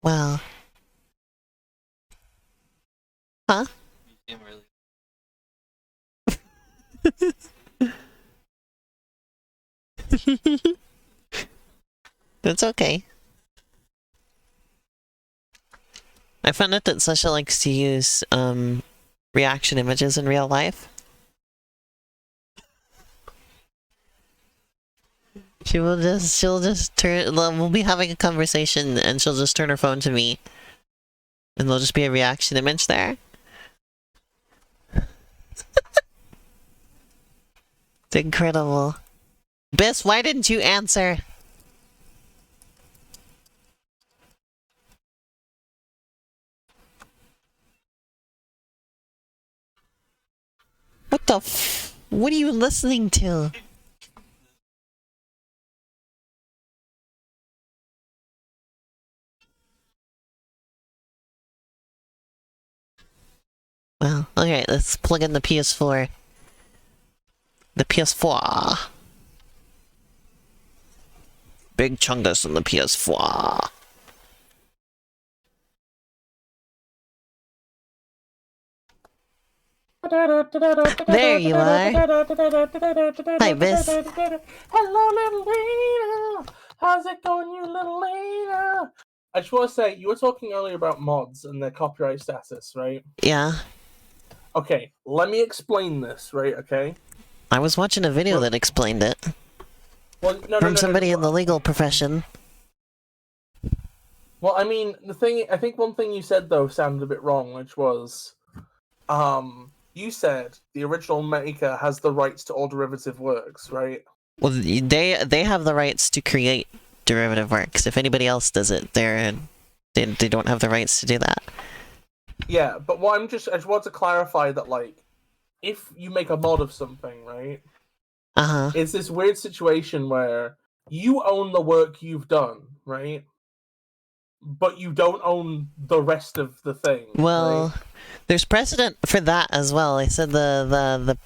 Well. Huh? You seem really... That's okay. I found out that Sasha likes to use, reaction images in real life. She'll just turn, we'll be having a conversation and she'll just turn her phone to me. And there'll just be a reaction image there. It's incredible. Bis, why didn't you answer? What the f- What are you listening to? Well, alright, let's plug in the PS4. The PS4. Big chungus in the PS4. There you are. Hi, Bis. Hello, little Lena. How's it going, you little Lena? I just want to say, you were talking earlier about mods and their copyright status, right? Yeah. Okay, let me explain this, right? Okay. I was watching a video that explained it. Well, From somebody in the legal profession. Well, I mean, I think one thing you said though sounded a bit wrong, which was, you said the original maker has the rights to all derivative works, right? Well, they have the rights to create derivative works. If anybody else does it, they don't have the rights to do that. Yeah, but I just want to clarify that, like, if you make a mod of something, right? It's this weird situation where you own the work you've done, right? But you don't own the rest of the thing. Well, right? There's precedent for that as well. I said the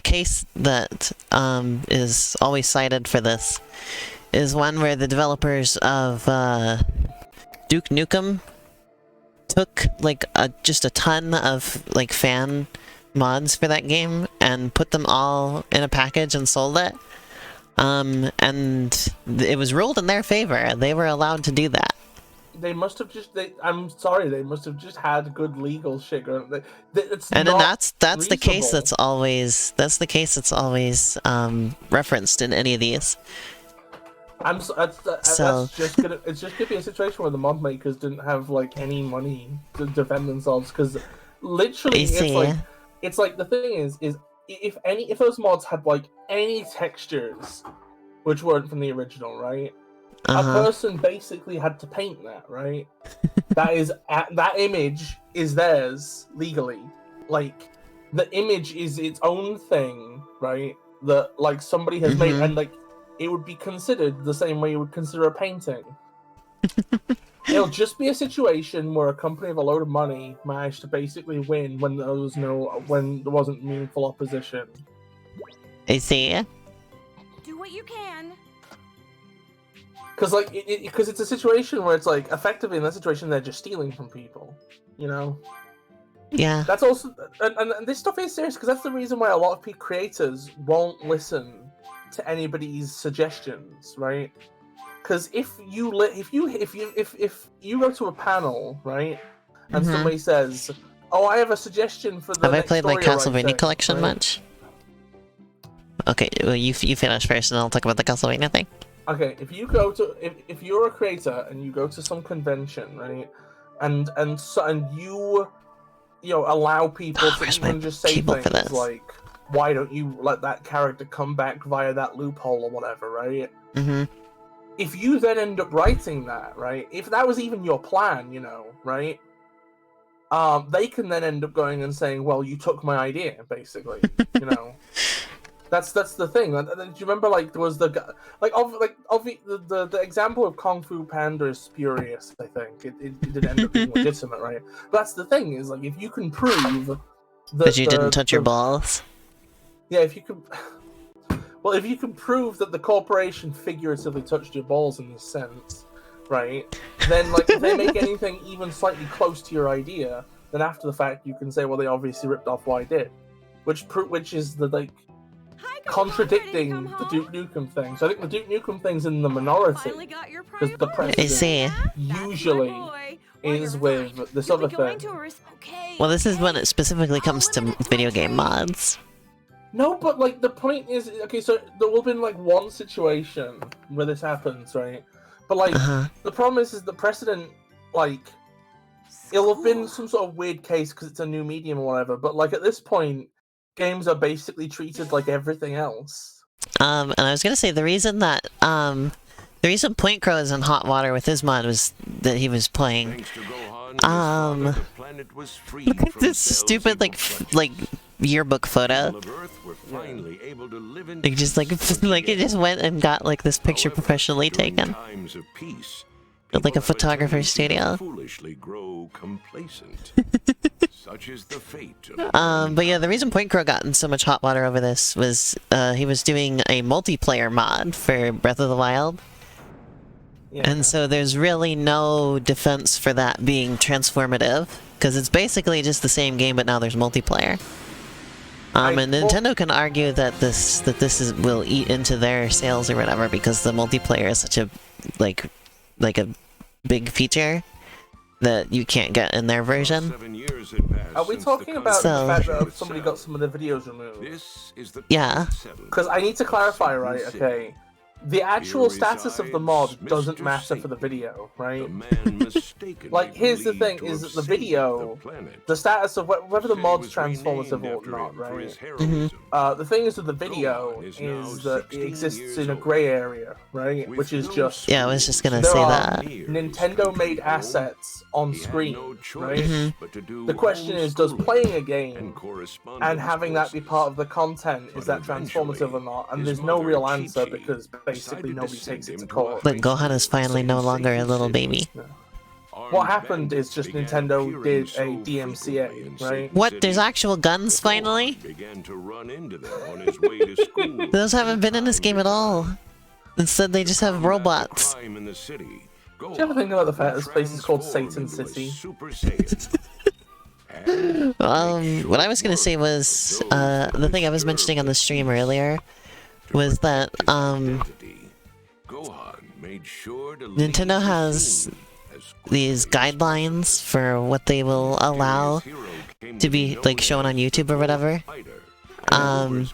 case that is always cited for this is one where the developers of Duke Nukem took like just a ton of like fan mods for that game and put them all in a package and sold it. And it was ruled in their favor. They were allowed to do that. They must have just. I'm sorry. They must have just had good legal shit going. And then that's the case that's always referenced in any of these. It's just gonna be a situation where the mod makers didn't have like any money to defend themselves, because literally it's like the thing is if those mods had like any textures which weren't from the original, right? A person basically had to paint that, right? That image is theirs legally. Like, the image is its own thing, right? That like somebody has made, and like it would be considered the same way you would consider a painting. It'll just be a situation where a company with a load of money managed to basically win when there wasn't meaningful opposition. I see. Do what you can. Because like it's a situation where it's like effectively in that situation they're just stealing from people, you know. Yeah. That's also and this stuff is serious, because that's the reason why a lot of creators won't listen to anybody's suggestions, right? Because if you go to a panel, right, and somebody says, "Oh, I have a suggestion for the." Have I played my Castlevania collection right? much? Okay, well you finish first, and I'll talk about the Castlevania thing. Okay, if you're a creator and you go to some convention, right, and you allow people to even just say things like, "Why don't you let that character come back via that loophole or whatever," right? If you then end up writing that, right, if that was even your plan, right, they can then end up going and saying, "Well, you took my idea," basically, That's the thing. Do you remember, like, there was the example of Kung Fu Panda is spurious. I think it did end up being legitimate, right? But that's the thing, is like, if you can prove that you didn't touch your balls. Yeah, if you can. Well, if you can prove that the corporation figuratively touched your balls in this sense, right? Then, like, if they make anything even slightly close to your idea, then after the fact you can say, well, they obviously ripped off what I did, which is the like contradicting the Duke Nukem thing. So I think the Duke Nukem thing's in the minority because the president usually is with this other thing. Well, this is when it specifically comes to video game mods. No, but like the point is, okay, so there will have been like one situation where this happens, right? But like the problem is the precedent, like it'll have been some sort of weird case because it's a new medium or whatever. But like at this point, games are basically treated like everything else. And I was gonna say the reason that the reason Point Crow is in hot water with his mod was that he was playing. Look at this stupid like yearbook photo. Like just like it just went and got like this picture professionally taken. Like a photographer studio. But yeah, the reason Point Crow got in so much hot water over this was he was doing a multiplayer mod for Breath of the Wild. Yeah. And so there's really no defense for that being transformative, because it's basically just the same game, but now there's multiplayer. And Nintendo can argue that this will eat into their sales or whatever, because the multiplayer is such a like a big feature that you can't get in their version. Are we talking about the fact that somebody got some of the videos removed? Yeah. Because I need to clarify, right? Okay. The actual status of the mod doesn't matter for the video, right? Like, here's the thing, is that the video, the status of whether the mod's transformative or not, right? The thing is with the video is that it exists in a grey area, right? Which is just... Yeah, I was just gonna say that. Nintendo-made assets on screen, right? The question is, does playing a game and having that be part of the content, is that transformative or not? And there's no real answer, because basically nobody takes it to court. But Gohan is finally no longer a little baby. Yeah. What happened is just Nintendo did a DMCA, right? What? There's actual guns finally? Those haven't been in this game at all. Instead, they just have robots. Do you ever think about the fact this place is called Satan City? What I was gonna say was, the thing I was mentioning on the stream earlier was that, Nintendo has these guidelines for what they will allow to be, like, shown on YouTube or whatever. And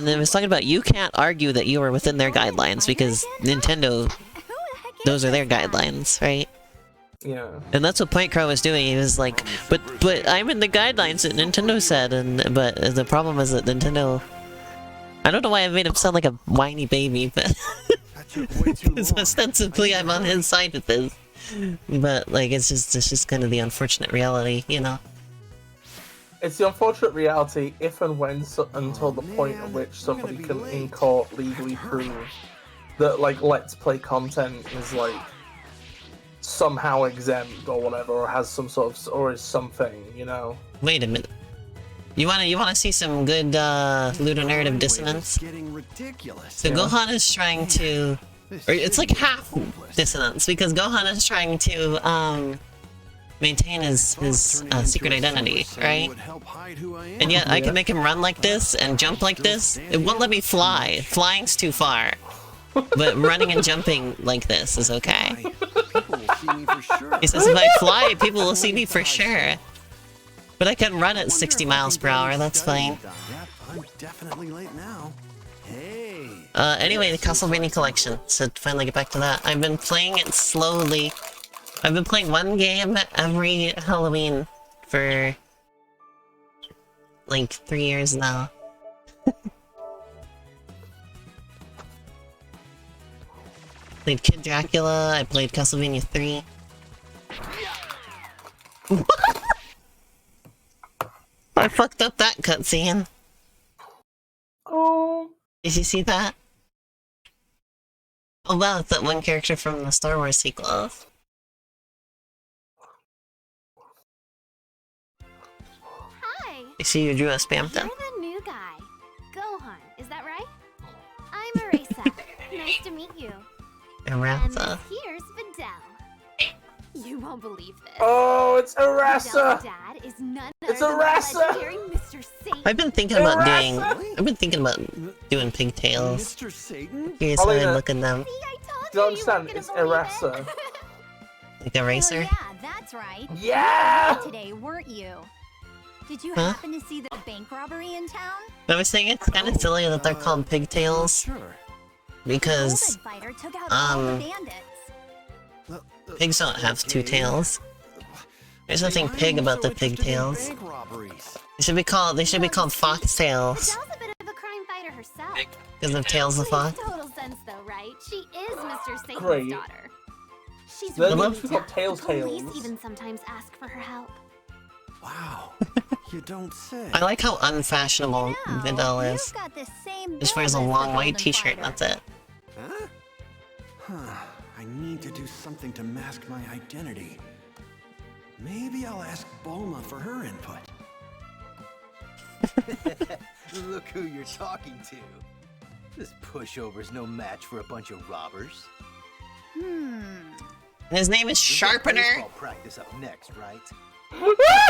it was talking about you can't argue that you are within their guidelines, because Nintendo, those are their guidelines, right? Yeah. And that's what Point Crow was doing. He was like, but I'm in the guidelines that Nintendo said, but the problem is that Nintendo... I don't know why I made him sound like a whiny baby, but... Because ostensibly I'm on his side with this. But, like, it's just kind of the unfortunate reality, you know? It's the unfortunate reality if and when until the point at which somebody can in court legally prove that, like, Let's Play content is, like, somehow exempt or whatever, or has some sort of, or is something, you know? Wait a minute. You wanna see some good ludonarrative dissonance? So Gohan is trying to, or it's like half dissonance, because Gohan is trying to maintain his secret identity, right? And yet I can make him run like this and jump like this. It won't let me fly. Flying's too far. But running and jumping like this is okay. He says if I fly, people will see me for sure. But I can run at 60 miles per hour, that's fine. I'm definitely late now. Hey. Anyway, the Castlevania collection. So to finally get back to that, I've been playing it slowly. I've been playing one game every Halloween for like 3 years now. Played Kid Dracula, I played Castlevania 3. I fucked up that cutscene. Oh. Did you see that? Oh wow, it's that one character from the Star Wars sequels. Hi. I see you drew a spam You're thing. the new guy. Gohan, is that right? I'm Marisa. Nice to meet you. And Erasa. here's Videl. You won't believe this. Oh, it's Videl's Erasa! dad is none It's other than the Erasa! legendary Mr. Satan. I've been thinking about Erasa! I've been thinking about doing pigtails. Mr. Satan? Here's how I Elena. look in them. See, I told Do you you understand? weren't It's gonna believe Erasa. it. Like a racer. Yeah, that's right. Yeah! Today, weren't you? Did you Huh? happen to see the bank robbery in town? I was saying it's kind of silly that they're called pigtails Sure. because Golden Fighter took out all the bandits. pigs don't have two Okay. tails. There's nothing Why are pig you about so the interested in pigtails. bank robberies? They should be called foxtails Videl's a bit of a crime fighter herself. because of Tails the Makes Fox. total sense though, right? She is Mr. Satan's Great. daughter. She's Then really love- needs to be called tough. Tails The police Tails. even sometimes ask for her help. Wow. You don't say. I like how unfashionable Videl is. You've got the same Just wears a build as the long white Golden t-shirt, Fighter. that's it. Huh? Huh. I need to do something to mask my identity. Maybe I'll ask Bulma for her input. Look who you're talking to. This pushover's no match for a bunch of robbers. His name is We've got Sharpener. baseball practice up next, right?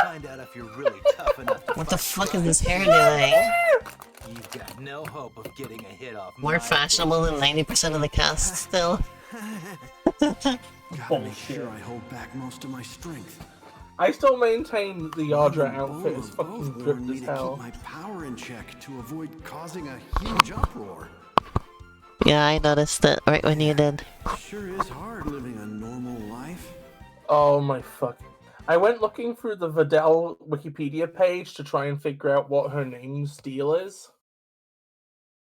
Find out if you're really tough enough to What the fight fuck is his crime. hair doing? You've got no hope of getting a hit off. More my fashionable than 90% of the cast still. Gotta make Bullshit. sure I hold back most of my strength. I still maintain the Yadra outfit Bulma is fucking both ripped warned me as to hell. keep my power in check to avoid causing a huge uproar. Yeah, I noticed it right when you did. Sure is hard living a normal life. Oh my fuck. I went looking through the Videl Wikipedia page to try and figure out what her name's deal is.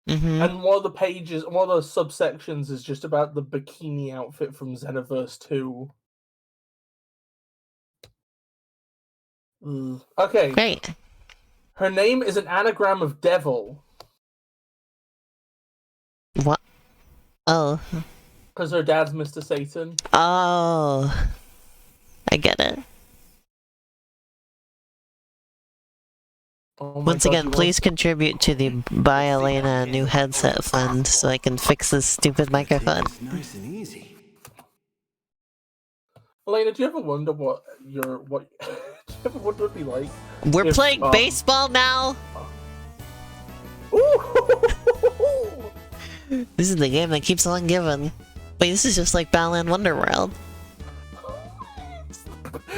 Mm-hmm. And one of the pages, one of the subsections is just about the bikini outfit from Xenoverse 2. Okay, Great. her name is an anagram of devil, What? Oh. because her dad's Mr. Satan. Oh. I get it. Oh my Once God, again, you please contribute to the Buy Elena new headset fund so I can fix this stupid microphone. Take this nice and easy. Elena, do you ever wonder what your what? Do you ever wonder what it'd be like? We're If, playing baseball now? Ooh! This is the game that keeps on giving. Wait, this is just like Balan Wonderworld.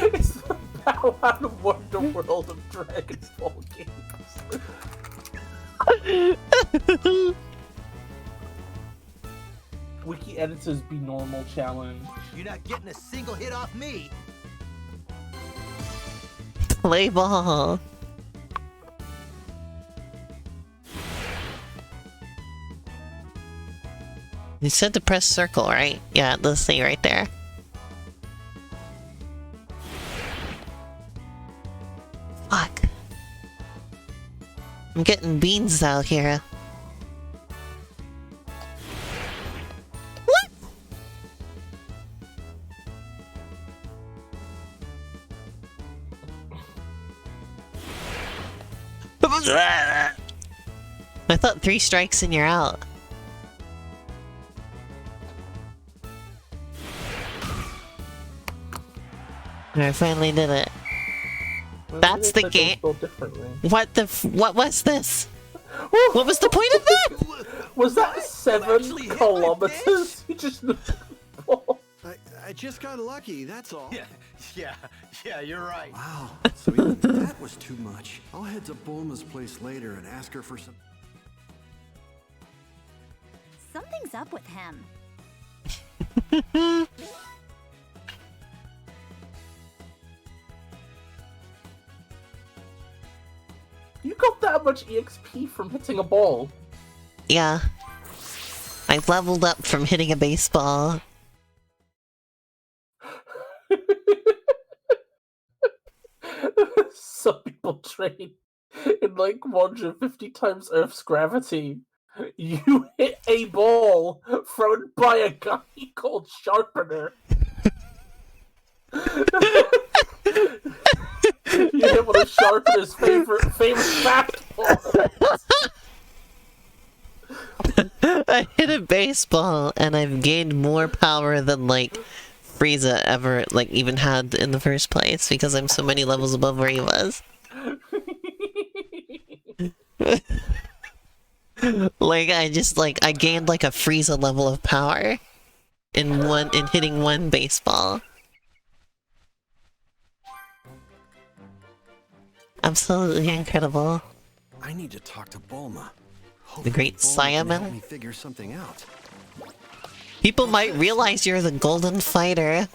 It's the Balan Wonderworld of Dragon Ball games. Wiki editors be normal challenge. You're not getting a single hit off me. Play ball. You said to press circle, right? Yeah, let's see right there. Fuck. I'm getting beans out here. What? I thought 3 strikes and you're out. I finally did it. That's the game. What the what was this? What was the point of that? Was that 7 actually hit my kilometers? You just I just got lucky, that's all. Yeah, you're right. Wow, so even that was too much. I'll head to Bulma's place later and ask her for some... Something's up with him. You got that much EXP from hitting a ball. Yeah. I leveled up from hitting a baseball. Some people train in like 150 times Earth's gravity. You hit a ball thrown by a guy called Sharpener. You hit one of Sharpener's favorite fastballs. I hit a baseball and I've gained more power than like Frieza ever like even had in the first place because I'm so many levels above where he was. Like I gained like a Frieza level of power in hitting one baseball. Absolutely incredible. I need to talk to Bulma. The great Bulma can help Saiyaman. me figure something out. People might realize you're the golden fighter.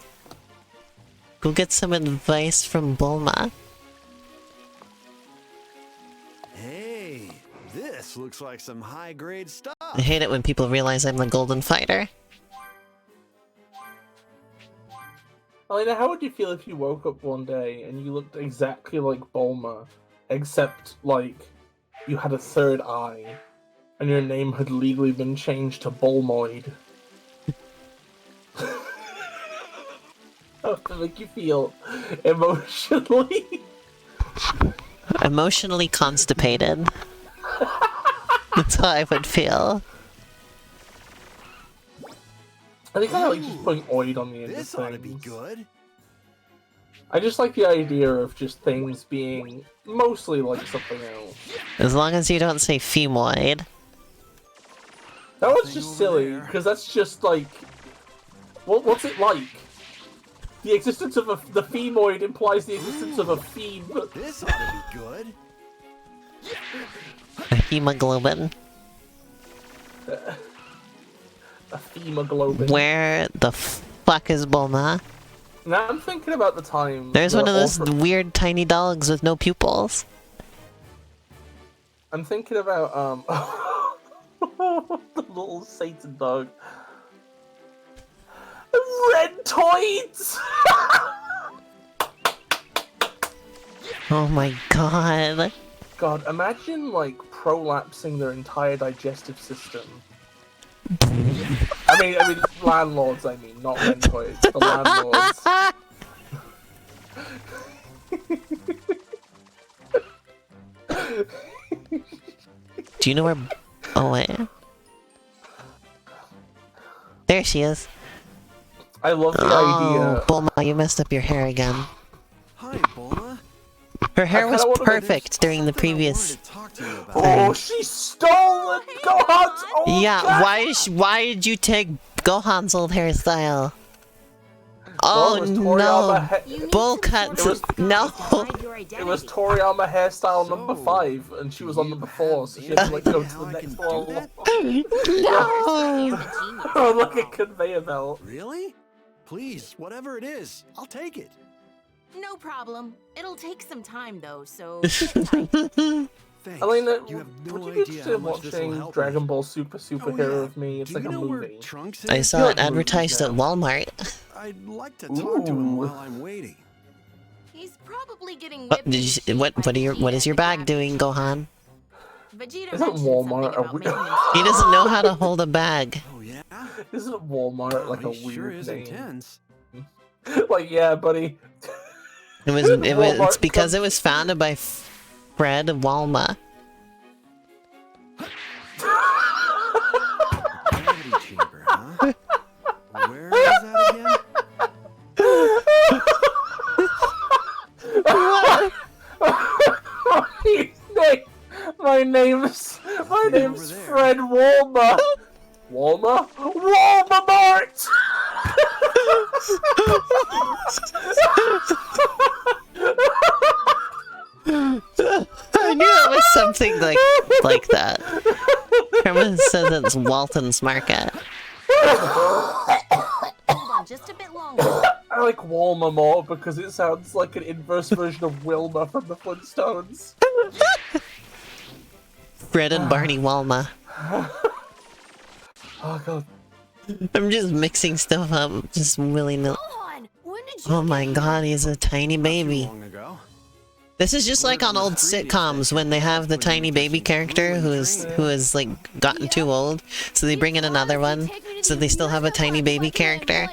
Go get some advice from Bulma. Hey, this looks like some high-grade stuff. I hate it when people realize I'm the golden fighter. Elena, how would you feel if you woke up one day and you looked exactly like Bulma, except, like, you had a third eye, and your name had legally been changed to Bulmoid? How to make you feel emotionally? Emotionally constipated. That's how I would feel. I think I like just putting oid on the end of This ought to be things. good. I just like the idea of just things being mostly like something else. As long as you don't say femoid. That was Thing just over silly, there. because that's just like... What's it like? The existence of the femoid implies the existence of a feme. This ought to be good. A hemoglobin. A hemoglobin. Where the fuck is Bulma? Now I'm thinking about the time... There's the one of those Ultra- weird tiny dogs with no pupils. I'm thinking about, the little Satan dog. Red Toids! Oh my god. God, imagine, like, prolapsing their entire digestive system. I mean, landlords, not rentoids, the landlords. Do you know where... Oh wait. There she is. I love the Oh, idea. Bulma, you messed up your hair again. Hi, Bulma. Her hair kinda was wanna- perfect during the Something I previous... wanted to talk to you about. Oh, she stole it! Gohan's old Yeah, guy! why did you take Gohan's old hairstyle? Well, Oh it was Toriyama no! he- Bull cuts! No! It was Toriyama hairstyle number So, 5, and she was on you number 4, so she had to like have go any to idea the how I next can do one. that? No! Like a conveyor belt. Really? Please, whatever it is, I'll take it. No problem. It'll take some time though, so sit tight. Thanks. Elena, you have no would you be idea interested how in much this will watching help Dragon me. Ball Superhero yeah. of Me? It's Do like you a know where movie. Trunks is? I saw it Yeah, advertised at movies Walmart. I'd like to talk to him Ooh. while I'm waiting. He's probably getting What, whipped did you, what is your bag doing, Gohan? Vegeta Isn't mentioned Walmart something a about weird- making He doesn't know how to hold a bag. Oh yeah? Isn't Walmart like a He weird sure is name? intense. Like, yeah, buddy. It's Walmart because it was founded by Fred Walma. Gravity chamber, huh? Where is that again? My name's over there. Fred Walma. Walma? Walmart! I knew it was something like that. Herman says it's Walton's Market. Hold on just a bit longer. I like Walma more because it sounds like an inverse version of Wilma from the Flintstones. Fred and Barney Walma. Oh god. I'm just mixing stuff up, just willy-nilly. Gohan, when did you Oh my god, he's a tiny baby. Long ago. This is just like on old sitcoms when they have the tiny baby character who is like gotten too old, so they bring in another one, so they still have a tiny baby character.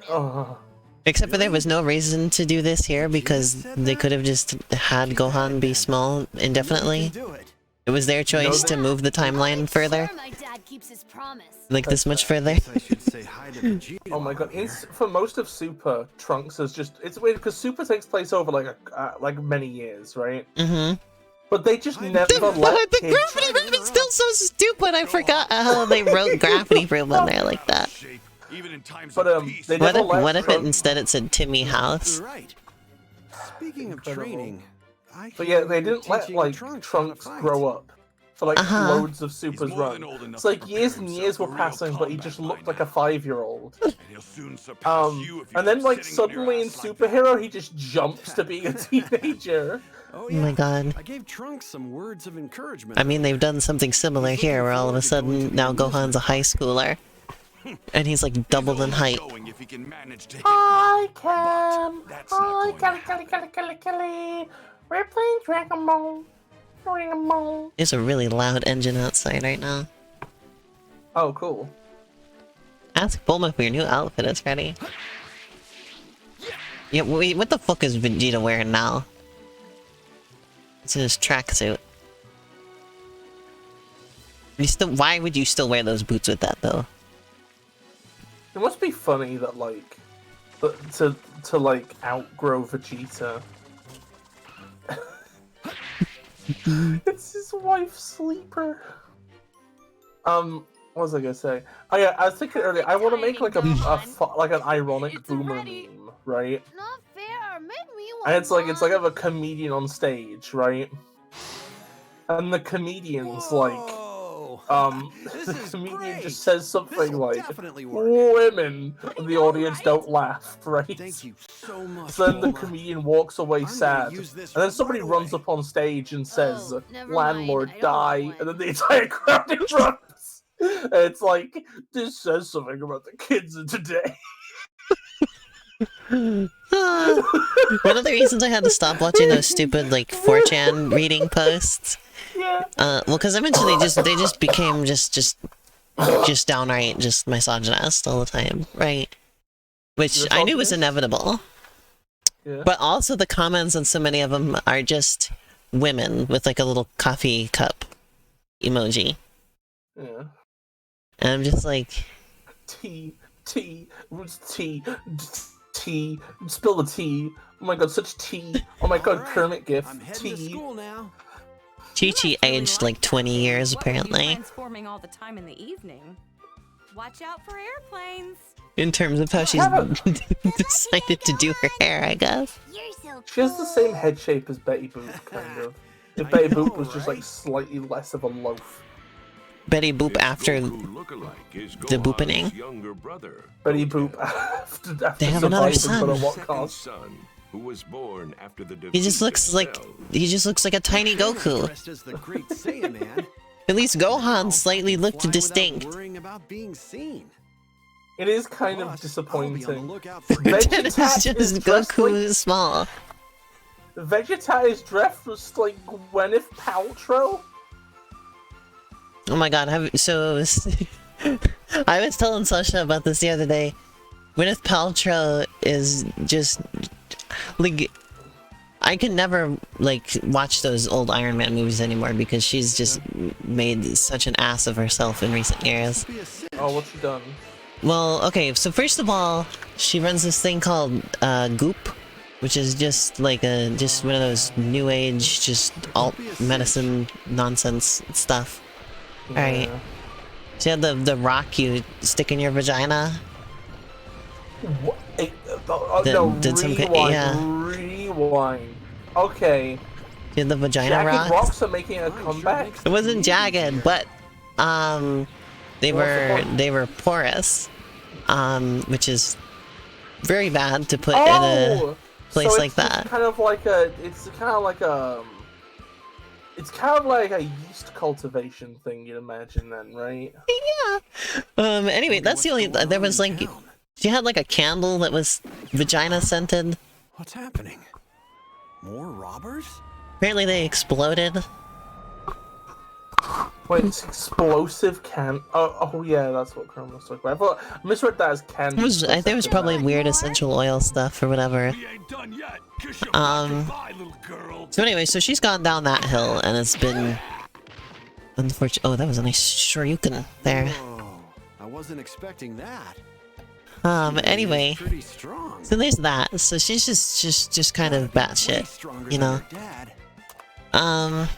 Oh. Except for there was no reason to do this here because they could have just had Gohan be small You indefinitely. can do it. It was their choice to move the timeline further, Sure, my dad keeps his promise. like this much further. I should say hi to Vegeta. Oh my god! while I'm For most of Super, Trunks is just—it's weird because Super takes place over like many years, right? Mm-hmm. But they just never The let kids. gravity room is still so stupid. I forgot how they wrote gravity room on there like that. Even in times But of peace. they What never if let what if it Trunks- instead it said Timmy here. House? You're right. Speaking of Incredible. training, I But yeah, hear they you're didn't let teaching like Trunks how to Trunks fight. grow up for like Uh-huh. loads of Super's more run. than old enough It's to like prepare years and years himself were for real passing, but he combat just by looked like now. a 5-year-old. And he'll soon surpass you if you And then keep like sitting on your suddenly in ass like Superhero, he just jumps to being a teenager. Oh Oh my god. I gave Trunks some words of encouragement. I mean, they've done something similar here, where all of a sudden now Gohan's a high schooler, and he's like doubled in height. going if he can manage to hit I But can. that's not going to Kelly. We're playing Dragon Ball. Dragon Ball. There's a really loud engine outside right now. Oh, cool. Ask Bulma if your new outfit is ready. Yeah, wait, what the fuck is Vegeta wearing now? It's his tracksuit. Why would you still wear those boots with that though? It must be funny that like, to like outgrow Vegeta. It's his wife's sleeper. What was I gonna say? Oh yeah, I was thinking earlier. I want to make like like an ironic It's boomer ready. meme, right? Not fair. Make me one. And it's like I have a comedian on stage, right? And the comedian's like, Whoa. This the is comedian great. just says something This'll like, definitely work. "Women," and the audience don't laugh, right? Thank you so much. So then the Bulma. comedian walks away I'm gonna sad, use this and then somebody right runs away. up on stage and says, Oh, never "Landlord, mind. I don't die!" want And then one. the entire crowd erupts. And it's like, this says something about the kids of today. One of the reasons I had to stop watching those stupid like 4chan reading posts, Yeah. well, because eventually they just became just downright just misogynist all the time, right? Which I knew was inevitable. Yeah. But also the comments on so many of them are just women with like a little coffee cup emoji, Yeah. and I'm just like, Tea, what's tea, spill the tea. Oh my god, such tea. Oh my god, Alright, Kermit gif. I'm heading to Tea. school now. Chi-Chi aged like 20 years What were you apparently, transforming all the time in the evening? Watch out for airplanes. in terms of how she's decided to do her hair, I guess. You're so cool. She has the same head shape as Betty Boop, kind of. If I Betty know, Boop was just like right? slightly less of a loaf. Betty Boop after the boopening. younger brother, Betty Boop after They have another surviving, but at son. what cost? son, who was born after the He just looks like a tiny Goku. Dressed as the great Saiyaman. At least Gohan Now, slightly looked fly without distinct. worrying about being seen. It is kind of Plus, I'll be on the disappointing. lookout for Then it's Vegeta just is dressed Goku small. Vegeta is dressed was like Gwyneth Paltrow. Oh my god, I was telling Sasha about this the other day. Gwyneth Paltrow is just like, I can never like watch those old Iron Man movies anymore because she's just made such an ass of herself in recent years. be a cinch. Oh, what's she done? Well, okay, so first of all, she runs this thing called Goop, which is just like just one of those new age, just alt medicine nonsense stuff. Alright. Yeah. So you had the rock you stick in your vagina? What? No, Did some rewind. yeah. Rewind. Okay. You had the vagina Jagged rock? rocks are making a comeback. It wasn't jagged, but they were porous, which is very bad to put in a place so like that. Kind of like it's kind of like a yeast cultivation thing, you'd imagine then, right? Yeah. Anyway, that's the only. There was like, she had like a candle that was vagina scented. What's happening? More robbers? Apparently they exploded. Wait, it's explosive can. Oh yeah, that's what Chrome was talking about. I misread that as candy. I think it was probably weird essential oil stuff or whatever. We ain't done yet. Kiss your Um, goodbye, little girl. So anyway, so she's gone down that hill and it's been Unfortunately, oh, that was a nice shoryuken there. Whoa, I wasn't expecting that. Anyway, Pretty strong. so there's that. So she's just kind of batshit, you know. Come on,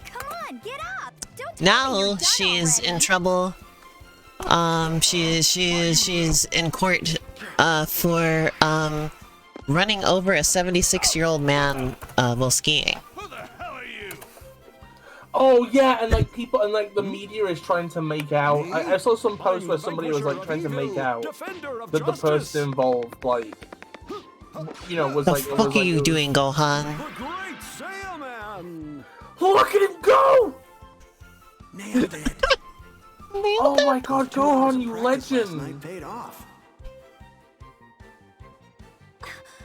get up! Don't tell me you're Now done she's already. in trouble. She's in court, for, running over a 76-year-old man, while skiing. Who the hell are you? Oh yeah, and like people and like the media is trying to make out. I saw some post where somebody was like trying to make out that the person involved, like, you know, was The like. fuck are you doing, Gohan? The great Saiyaman! Look at him go! Nailed it. Oh my god, Gohan, you Last night legend! paid off.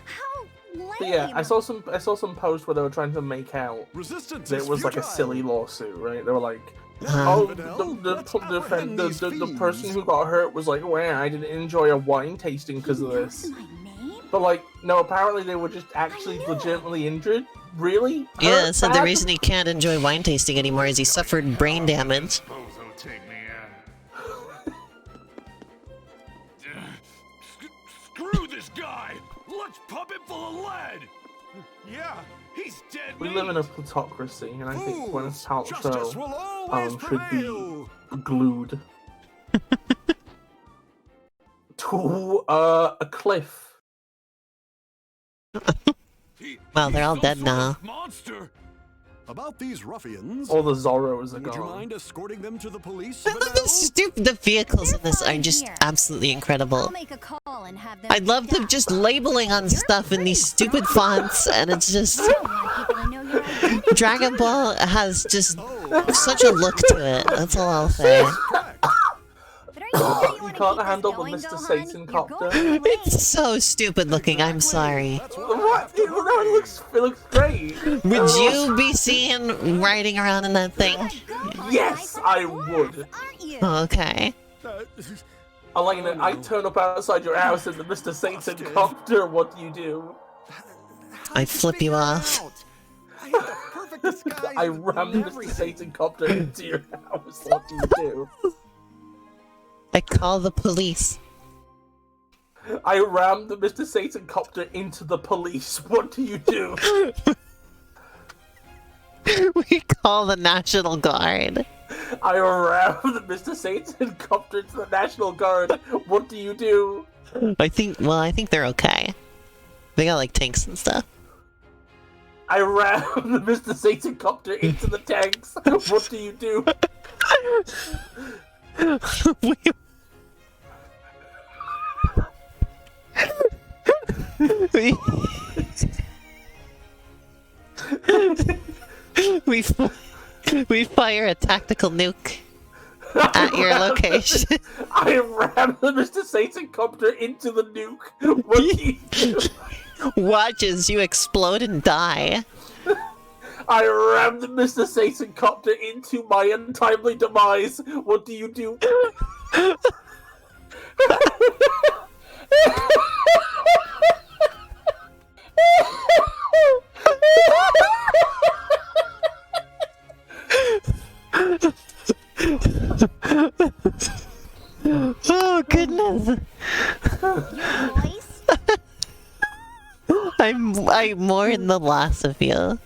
How lame. But yeah, I saw some posts where they were trying to make out Resistance that it is was like a futile. silly lawsuit, right? They were like, Uh-huh. oh, the person who got hurt was like, well, I didn't enjoy a wine tasting because of this. My name? But like, no, apparently they were just actually legitimately injured. Really? Yeah, Hurt so the bad? reason he can't enjoy wine tasting anymore is he suffered brain damage. Bozo, take me out. Screw this guy! Let's pump him full of lead! Yeah, he's dead We meat. live in a plutocracy, and I think Gwyneth Justice will always should prevail. be glued to a cliff. Well, they're all He's dead some sort now. of Monster. About these ruffians, All the Zorros are would you gone. mind escorting them to the police? The vehicles in this are just absolutely incredible. I'll make a call and have them I love them picked just up. labeling on stuff in these stupid fonts, and it's just... I don't want people to know your identity. Dragon Ball has just such a look to it, that's all I'll say. But are you sure you You want to can't keep handle this the going, Mr. Gohan? Satan You're copter. going away. It's so stupid looking, I'm sorry. What? It looks great. Would you be seen riding around in that thing? Gohan, Yes, nice I and would. fast, aren't you? Okay. Elena, I turn up outside your house in the Mr. Satan copter. What do you do? I flip you off. I had the perfect disguise I and ram Mr. everything. Satan copter into your house. What do you do? I call the police. I rammed the Mr. Satan copter into the police. What do you do? We call the National Guard. I rammed the Mr. Satan copter into the National Guard. What do you do? I think they're okay. They got like tanks and stuff. I rammed the Mr. Satan copter into the tanks. What do you do? we fire a tactical nuke at your location. I rammed the Mr. Satan copter into the nuke. What do you do? Watch as you explode and die. I rammed the Mr. Satan copter into my untimely demise. What do you do? Oh goodness! Voice? I mourn the loss of you.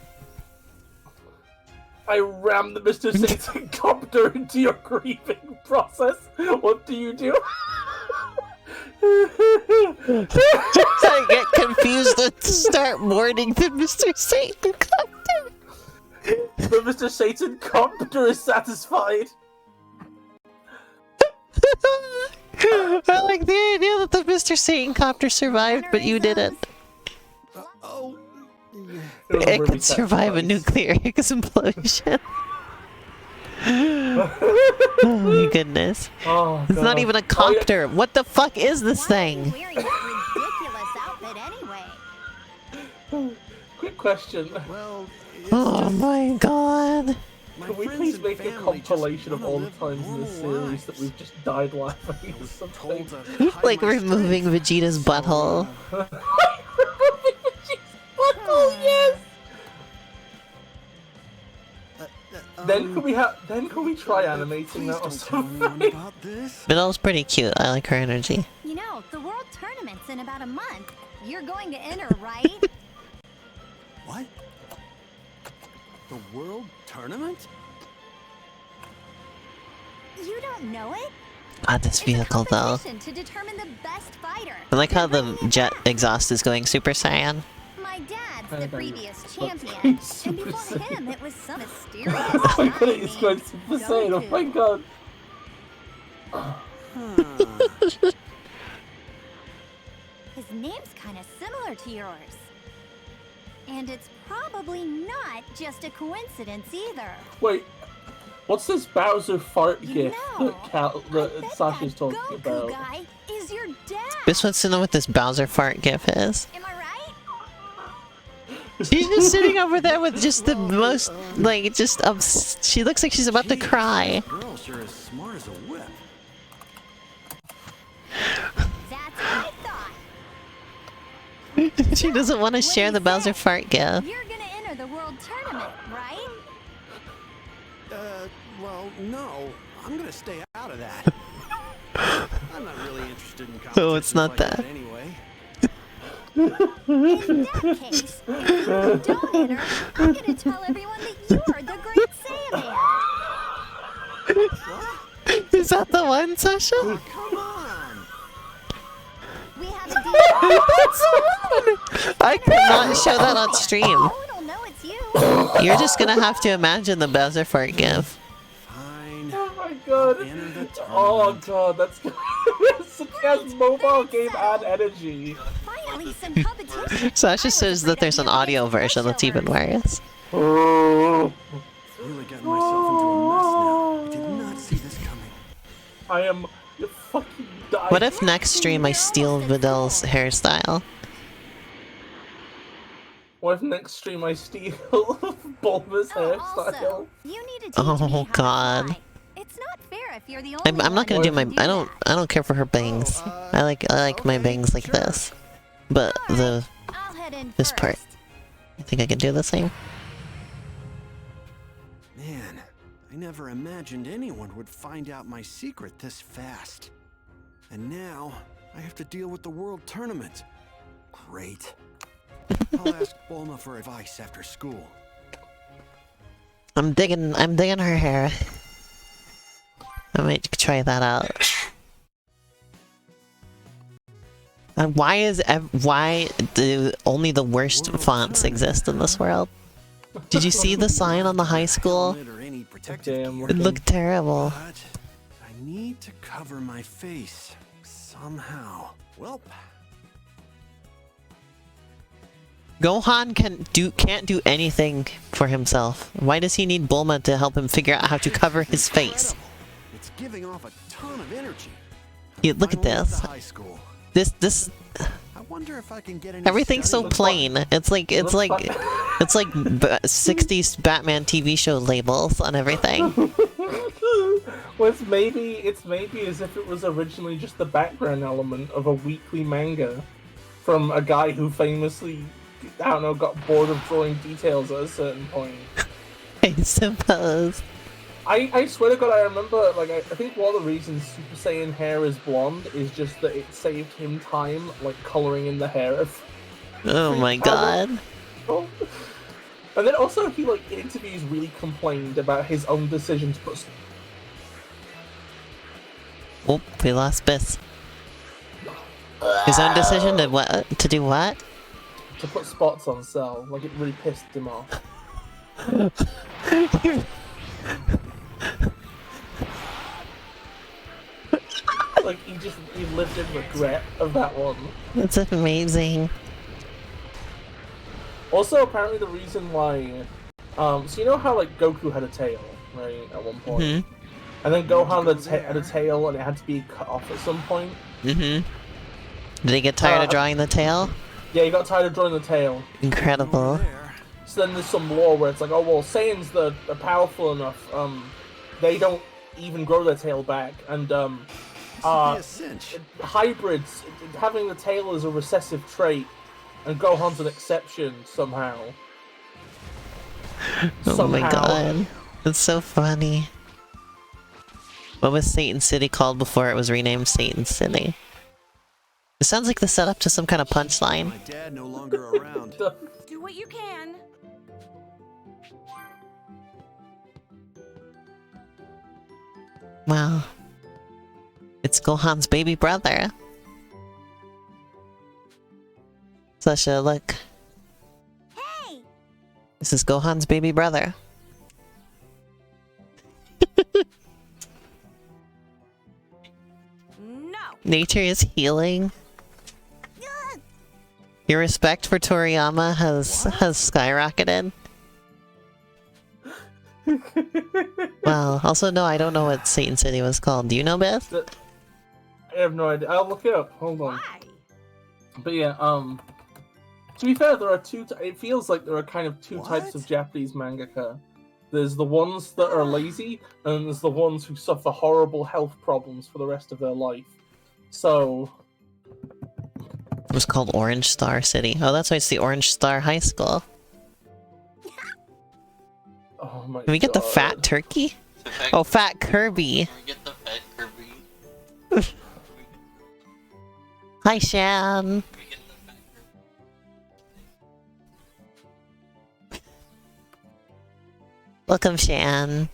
I rammed the Mr. Satan copter into your grieving process. What do you do? I get confused and start mourning the Mr. Satan copter. The Mr. Satan copter is satisfied. I like the idea that the Mr. Satan copter survived, but you didn't. Oh, It could survive a nuclear explosion. Oh my goodness. Oh, It's not God. even a copter. What the fuck is this Why are you thing? wearing that ridiculous outfit anyway? Quick question. well, Oh my god. my Can we friends please and make a family just compilation of wanna all the live times in this normal series that lives. we've just died laughing or something? Told to hide Like my removing strength. Vegeta's butthole. Oh, yes! Then can we try animating that or something? About this? Middle's pretty cute. I like her energy. You know, the world tournament's in about a month. You're going to enter, right? What? The world tournament? You don't know it? God, this vehicle though. To determine the best fighter. I like how the jet exhaust is going Super Saiyan. My dad's the previous Super champion, and Saiyan. before him, it was some mysterious Oh my god, guy it's going named Super Saiyan, oh my Goku. god. His name's kind of similar to yours. And it's probably not just a coincidence either. Wait, what's this Bowser fart You gift know, that Sasha's talking Goku about? guy is your dad. This wants to know what this Bowser fart gif is. Am I right? She's just sitting over there with just the most, like, just, she looks like she's about to cry. This girl sure is smart as a whip. That's what I thought. She doesn't want to What share do the you Bowser say? fart gif. You're gonna enter the world tournament, right? Well, no. I'm gonna stay out of that. I'm not really interested in competitions Oh, it's not like that. anyway. In that case, if you don't enter, I'm gonna tell everyone that you're the great Saiyaman. Is that the one, Sasha? Come on. We have a deal. That's the one! I could not show that on stream. Oh, it'll know it's you. You're just gonna have to imagine the Bowser fart gif. Fine. Oh my god. Enter the Oh tournament. god, that's such as mobile game ad energy. Finally, some competition. Sasha says that there's an audio version that's even worse. Oh, Really got myself into a mess now. I did not see this coming. I am fucking dying. What if next stream I steal Vidal's hairstyle? What if next stream I steal Bulma's Oh, hairstyle? also, you need to teach Oh, me how to God. fly. It's not fair if you're the only I'm not gonna one do my. who I can don't care for her bangs. I like my okay, bangs like sure. this. But that. the I'll head in this first. part, I think I can do the same. Man, I never imagined anyone would find out my secret this fast. And now, I have to deal with the world tournament. Great. I'll ask Bulma for advice after school. I'm digging her hair. I might try that out. And why do only the worst fonts exist in this world? Did you see the sign on the high school? Helmet or any protective Damn, gear, It looked terrible. but I need to cover my face somehow. Welp. Gohan can't do anything for himself. Why does he need Bulma to help him figure out how to cover his face? It's giving off a ton of energy. Look at Finally this. to high school. This I wonder if I can get any everything's so study- plain. It's like 60s Batman TV show labels on everything. Well, it's maybe as if it was originally just the background element of a weekly manga from a guy who famously, I don't know, got bored of drawing details at a certain point. I suppose. I swear to God, I remember, like, I think one of the reasons Super Saiyan hair is blonde is just that it saved him time, like, coloring in the hair. Oh my god. And then also he, like, in interviews really complained about his own decision to put... Oh, we lost Biss. His own decision to what? To do what? To put spots on Cell. Like, it really pissed him off. Like, he lived in regret of that one. That's amazing. Also, apparently the reason why... so you know how, like, Goku had a tail, right, at one point? Mm-hmm. And then Gohan had a tail and it had to be cut off at some point? Mm-hmm. Did he get tired of drawing the tail? Yeah, he got tired of drawing the tail. Incredible. So then there's some lore where it's like, oh, well, Saiyans that are powerful enough, they don't even grow their tail back. And, a cinch. hybrids, having the tail is a recessive trait, and Gohan's an exception somehow. Oh my god. It's so funny. What was Satan City called before it was renamed Satan City? It sounds like the setup to some kind of punchline. My dad no longer around. Do what you can. Wow. It's Gohan's baby brother. Sasha, look. Hey! This is Gohan's baby brother. No. Nature is healing. Your respect for Toriyama has skyrocketed. Well, also no, I don't know what Satan City was called. Do you know, Beth? I have no idea. I'll look it up. Hold on. Why? But yeah, to be fair, there are it feels like there are kind of two types of Japanese mangaka. There's the ones that are lazy, and there's the ones who suffer horrible health problems for the rest of their life. So... It was called Orange Star City. Oh, that's why it's the Orange Star High School. Oh my god. Can we get the fat turkey? Oh, fat Kirby. Can we get the fat Kirby? Hi, Shan. Can we get the fat Kirby? Welcome, Shan.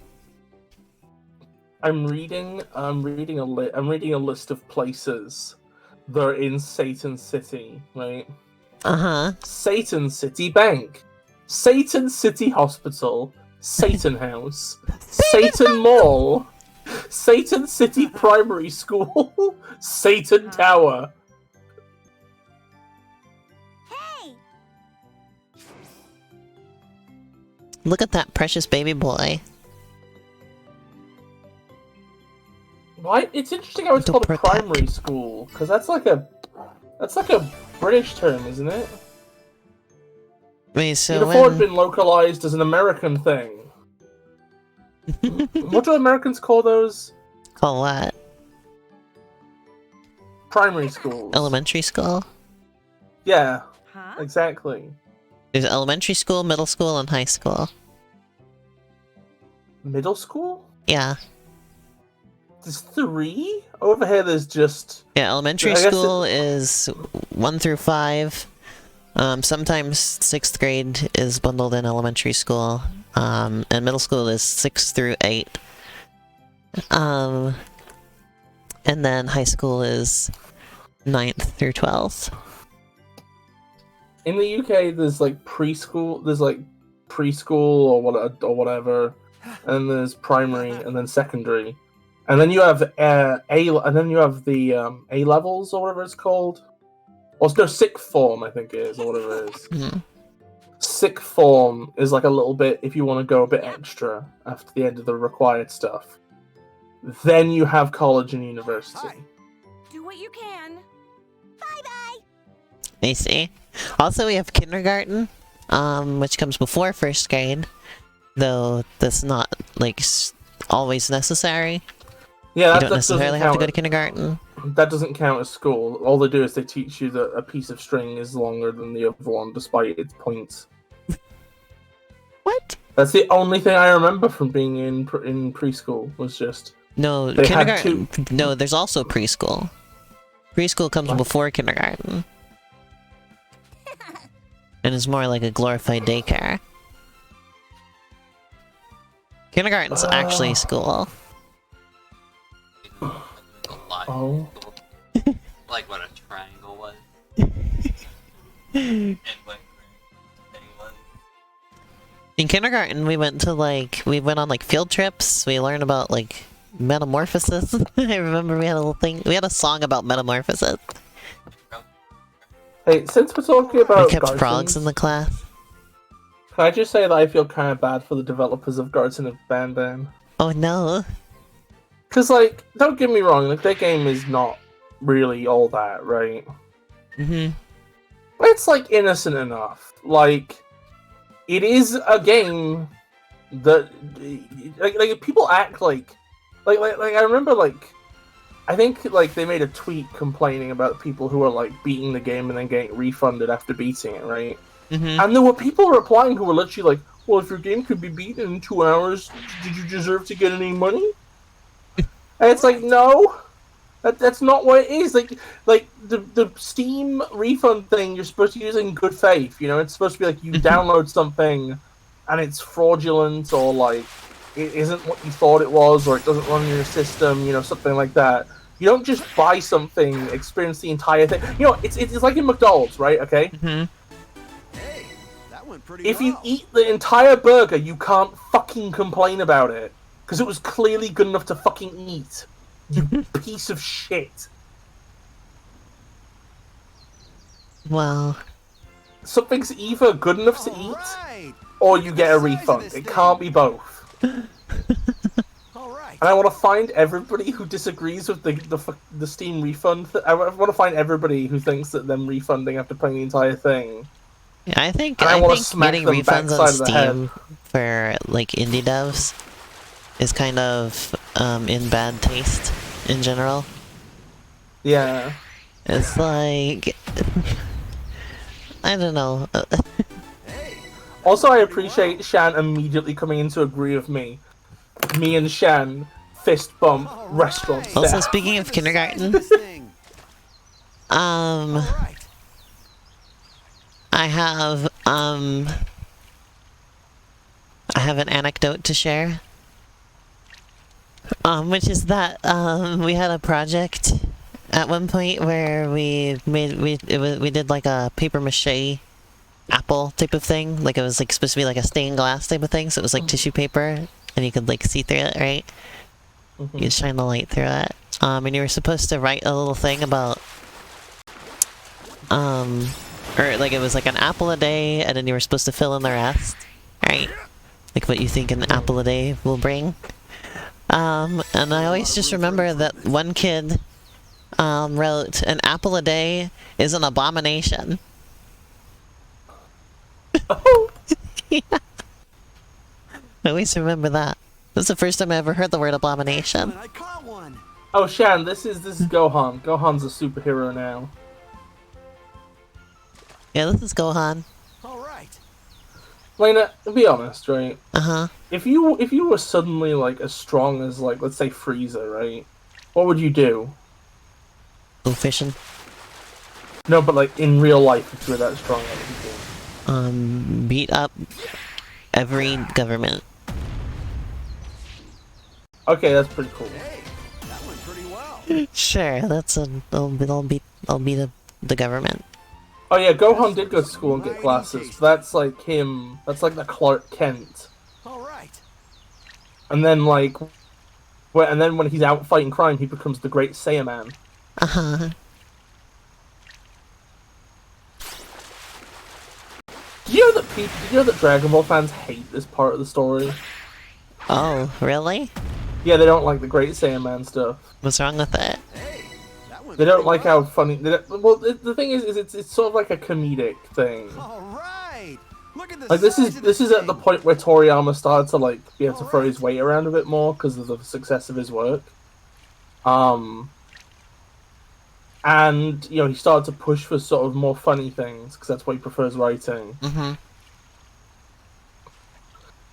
I'm reading a list of places that are in Satan City, right? Uh-huh. Satan City Bank, Satan City Hospital, Satan House, Satan Mall, Satan City Primary School, Satan Tower. Hey! Look at that precious baby boy. Why? It's interesting how it's To called a protect. primary school, because that's like a British term, isn't it? Wait, so Before it'd when... been localized as an American thing. What do Americans call those? Call what? Primary schools. Elementary school? Yeah, Huh? exactly. There's elementary school, middle school, and high school. Middle school? Yeah. There's 3? Over here there's just... Yeah, elementary I guess school is 1 through 5. Sometimes 6th grade is bundled in elementary school. And middle school is 6 through 8. And then high school is 9th through 12th. In the UK there's like preschool, or whatever, and there's primary and then secondary. And then you have the A levels or whatever it's called. Or no, sixth form I think it is, or whatever it is. Mhm. Sixth form is like a little bit if you want to go a bit extra after the end of the required stuff. Then you have college and university. Do what you can. Bye-bye! I see. Also, we have kindergarten, which comes before 1st grade. Though that's not, like, always necessary. Yeah, You don't necessarily have to go to kindergarten. That doesn't count as school. All they do is they teach you that a piece of string is longer than the other one, despite its points. What? That's the only thing I remember from being in preschool, was just... No, They had kindergarten. No, there's also preschool. Preschool comes before kindergarten. And is more like a glorified daycare. Kindergarten's actually school. Oh. Like what a triangle was. And what thing was. In kindergarten, we went on like field trips. We learned about like metamorphosis. I remember we had a little thing. We had a song about metamorphosis. Hey, since we're talking about We kept Gartons, frogs in the class. can I just say that I feel kind of bad for the developers of Garten of Banban? Oh no. Because, like, don't get me wrong, like, their game is not really all that, right? Mm-hmm. It's, like, innocent enough. Like, it is a game that, like people act like I remember, like, I think, like, they made a tweet complaining about people who are, like, beating the game and then getting refunded after beating it, right? Mm-hmm. And there were people replying who were literally like, well, if your game could be beaten in 2 hours, did you deserve to get any money? And it's like, no, that's not what it is. Like the Steam refund thing, you're supposed to use in good faith. You know, it's supposed to be like you download something, and it's fraudulent, or like it isn't what you thought it was, or it doesn't run in your system. You know, something like that. You don't just buy something, experience the entire thing. You know, it's like in McDonald's, right? Okay. Mm-hmm. Hey, that went pretty If well. you eat the entire burger, you can't fucking complain about it. Because it was clearly good enough to fucking eat. You piece of shit. Well, Something's either good enough to eat, Alright. or Look you at get the a size of refund. this It thing. can't be both. Alright. And I want to find everybody who disagrees with the Steam refund. I want to find everybody who thinks that them refunding after playing the entire thing. yeah, I think And I I wanna think smack getting them refunds on backside of the Steam for like indie devs is kind of in bad taste in general. Yeah. It's like I don't know. Hey, Also, I appreciate Shan immediately coming in to agree with me. Me and Shan fist bump restaurant staff. Also, speaking of kindergarten, this thing. Alright. I have an anecdote to share. Which is that we had a project at one point where we did like a paper mache apple type of thing. Like it was like supposed to be like a stained glass type of thing, so it was like tissue paper and you could like see through it, right? You could shine the light through it. And you were supposed to write a little thing about or like it was like an apple a day, and then you were supposed to fill in the rest, right? Like what you think an apple a day will bring. And I always just remember that one kid wrote, "An apple a day is an abomination." Yeah. I always remember that. That's the first time I ever heard the word abomination. I caught one. Oh, Shan, this is Gohan. Gohan's a superhero now. Yeah, this is Gohan. Alright. Lena, be honest, right? Uh-huh. If you were suddenly like as strong as like let's say Frieza, right? What would you do? Go fishing. No, but like in real life, if you were that strong, what would you do? Beat up every government. Okay, that's pretty cool. Hey, that went pretty well. Sure, that's I'll beat the government. Oh yeah, Gohan did go to school and get glasses. But that's like him. That's like the Clark Kent. Alright. And then like, when he's out fighting crime, he becomes the Great Saiyaman. Uh-huh. Do you know that Dragon Ball fans hate this part of the story? Oh, really? Yeah, they don't like the Great Saiyaman stuff. What's wrong with it? Hey, that went They don't pretty like well. how funny. Well, the thing is it's sort of like a comedic thing. Alright. Look at the Like this size of is at the thing. point where Toriyama started to like be able to throw his weight around a bit more because of the success of his work. And you know he started to push for sort of more funny things because that's what he prefers writing. Mm-hmm.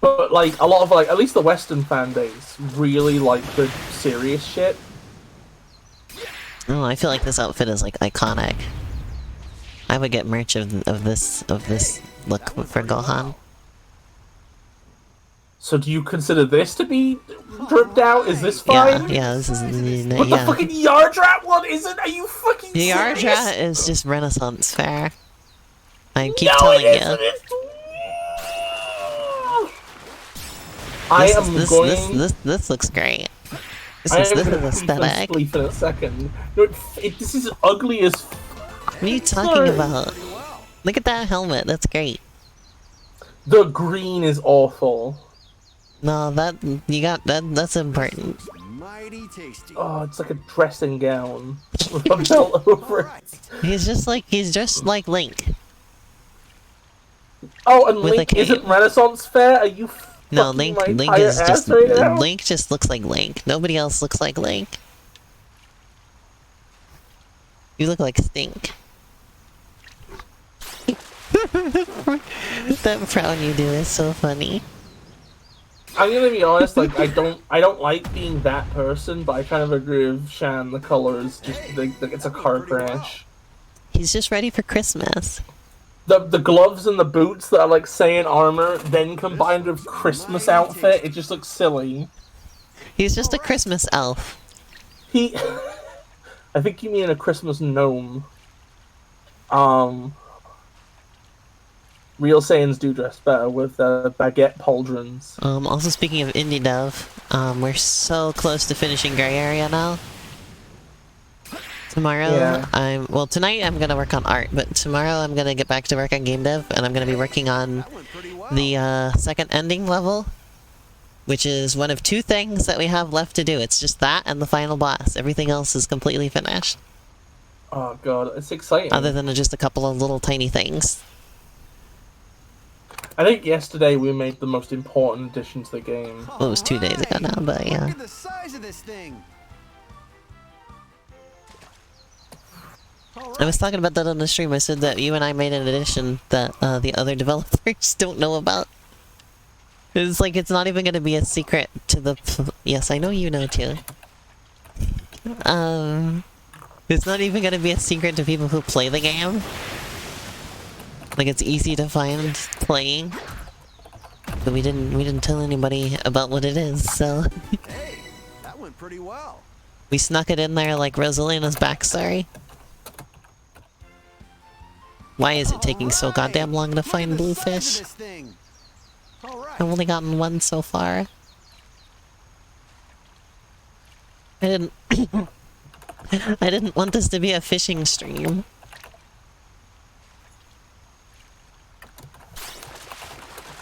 But like a lot of like at least the Western fan base really like the serious shit. Oh, I feel like this outfit is like iconic. I would get merch of this look for Gohan. So do you consider this to be dripped out? Is this Yeah, fine? yeah, this is But the yeah. fucking Yardrat one isn't? Are you fucking The serious? Yardrat is just Renaissance fair. I keep No, telling it you. isn't. I This, am is, going. this looks great. This I is am this going is to aesthetic. sleep in a second. No, this is ugly as. What are you talking Sorry. about? Look at that helmet. That's great. The green is awful. No, that you got that. That's important. Mighty tasty. Oh, it's like a dressing gown with a belt over it. Alright. He's just like Link. Oh, and With a Link cape. isn't Renaissance fair? Are you? No, fucking Link. my Link entire is ass just right now? Link. Just looks like Link. Nobody else looks like Link. You look like Stink. That frown you do is so funny. I'm gonna be honest, like I don't like being that person, but I kind of agree with Shan. The color is just like it's a car crash. He's just ready for Christmas. The gloves and the boots that are like Saiyan armor, then combined with Christmas outfit, it just looks silly. He's just a Christmas elf. I think you mean a Christmas gnome. Real Saiyans do dress better with baguette pauldrons. Also speaking of indie dev, we're so close to finishing Gray Area now. Tomorrow, tonight I'm gonna work on art, but tomorrow I'm gonna get back to work on game dev, and I'm gonna be working on the second ending level, which is one of 2 things that we have left to do. It's just that and the final boss. Everything else is completely finished. Oh god, it's exciting. Other than just a couple of little tiny things. I think yesterday we made the most important addition to the game. Well, it was 2 days ago now, but yeah. Look at the size of this thing. I was talking about that on the stream. I said that you and I made an addition that the other developers don't know about. It's like it's not even going to be a secret to the... Yes, I know you know too. It's not even going to be a secret to people who play the game. Like, it's easy to find playing. But we didn't tell anybody about what it is, so... Hey, that went pretty well. We snuck it in there like Rosalina's backstory. Why is it taking so goddamn long to find bluefish? I've only gotten 1 so far. I didn't... I didn't want this to be a fishing stream.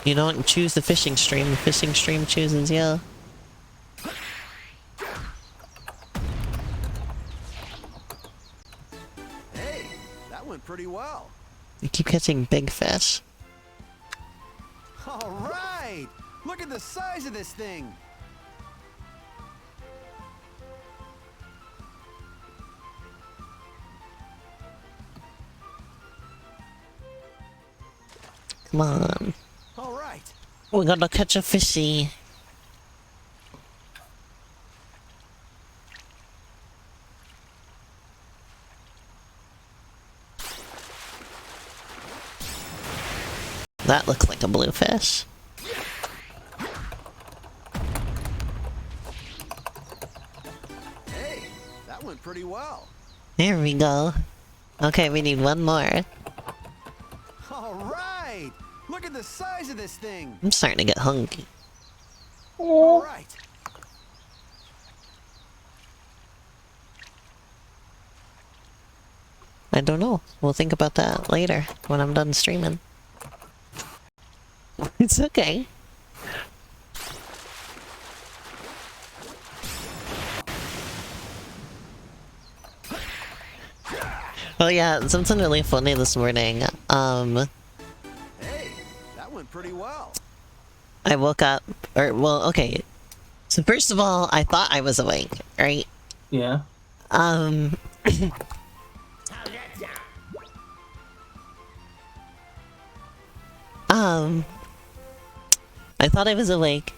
You don't choose the fishing stream chooses you. Hey, that went pretty well. You keep catching big fish. All right, look at the size of this thing. Come on. All right. We're gonna catch a fishy. That looks like a bluefish. Hey, that went pretty well. There we go. Okay, we need 1 more. All right, look at the size of this thing. I'm starting to get hungry. All right. I don't know. We'll think about that later when I'm done streaming. It's okay. Well, yeah, something really funny this morning. Hey, that went pretty well. I woke up, okay. So first of all, I thought I was awake, right? Yeah. I thought I was awake,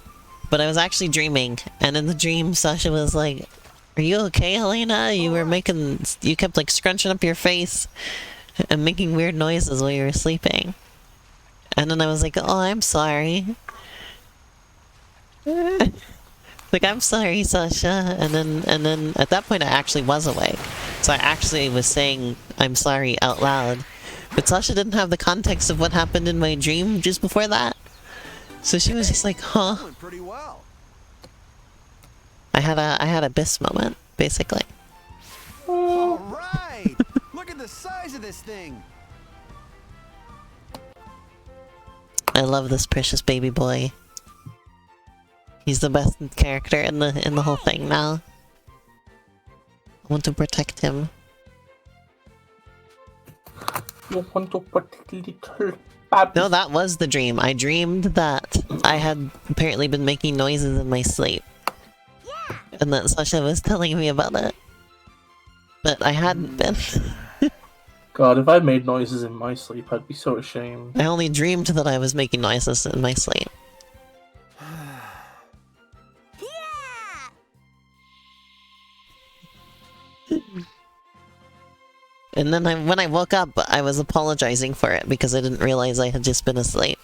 but I was actually dreaming, and in the dream, Sasha was like, "Are you okay, Helena? You kept like scrunching up your face and making weird noises while you were sleeping." And then I was like, "Oh, I'm sorry." Like, "I'm sorry, Sasha." And then at that point I actually was awake. So I actually was saying "I'm sorry" out loud. But Sasha didn't have the context of what happened in my dream just before that. So she was just like, "Huh?" That went pretty well. I had a BIS moment, basically. All right, look at the size of this thing. I love this precious baby boy. He's the best character in the whole thing now. I want to protect him. You want to protect little No, that was the dream. I dreamed that I had apparently been making noises in my sleep. Yeah. And that Sasha was telling me about it. But I hadn't been. God, if I made noises in my sleep, I'd be so ashamed. I only dreamed that I was making noises in my sleep. And then when I woke up, I was apologizing for it because I didn't realize I had just been asleep.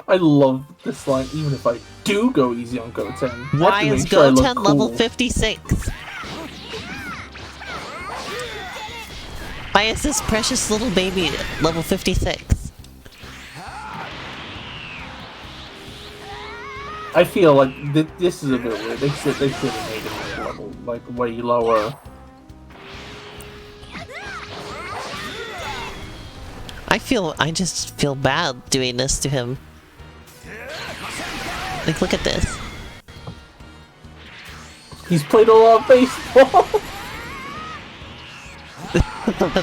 I love this line, even if I do go easy on Goten. Why is Goten level 56? Why is this precious little baby level 56? I feel like this is a bit weird. They should have made him level like way lower. I just feel bad doing this to him. Like, look at this. He's played a lot of baseball.